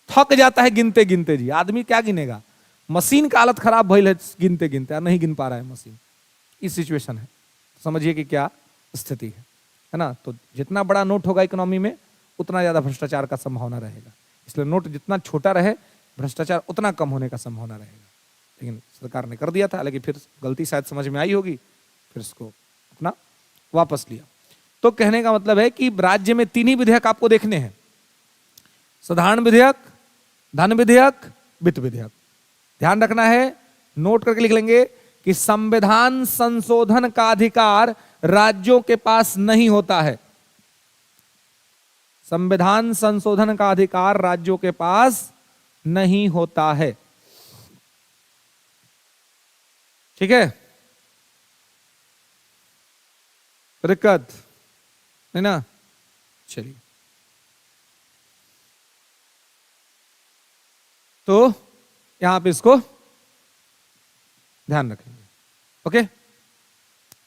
थक जाता है गिनते गिनते जी, आदमी क्या गिनेगा? मशीन का हालत खराब भइल है गिनते गिनते, नहीं गिन पा रहा है मशीन। इस सिचुएशन है, समझिए कि क्या स्थिति है ना। तो जितना बड़ा नोट होगा इकोनॉमी में उतना ज्यादा भ्रष्टाचार का संभावना रहेगा। इसलिए नोट जितना छोटा रहे भ्रष्टाचार उतना कम होने का संभावना रहेगा। लेकिन सरकार ने कर दिया था, लेकिन फिर गलती शायद समझ में आई होगी, फिर इसको अपना वापस लिया। तो कहने का मतलब है कि राज्य में 3 ही विधेयक आपको देखने हैं, साधारण विधेयक, धन विधेयक, वित्त विधेयक। ध्यान रखना है, नोट करके लिख लेंगे कि संविधान संशोधन का अधिकार राज्यों के पास नहीं होता है। संविधान संशोधन का अधिकार राज्यों के पास नहीं होता है, ठीक है। दिक्कत है ना। चलिए, तो यहां पे इसको ध्यान रखेंगे, ओके।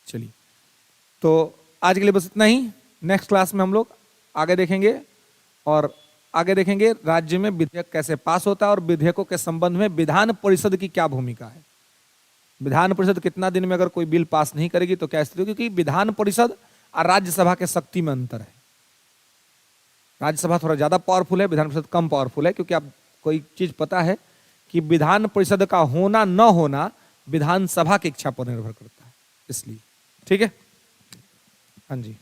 चलिए, तो आज के लिए बस इतना ही। नेक्स्ट क्लास में हम लोग आगे देखेंगे, और आगे देखेंगे राज्य में विधेयक कैसे पास होता है और विधेयकों के संबंध में विधान परिषद की क्या भूमिका है। विधान परिषद कितना दिन में अगर कोई बिल पास नहीं करेगी तो क्या स्थिति होगी? क्योंकि विधान परिषद और राज्यसभा के शक्ति में अंतर है। राज्यसभा थोड़ा ज्यादा पावरफुल है, विधान परिषद कम पावरफुल है। क्योंकि आप कोई चीज पता है कि विधान परिषद का होना न होना विधानसभा की इच्छा पर निर्भर करता है, इसलिए। ठीक है, हाँ जी।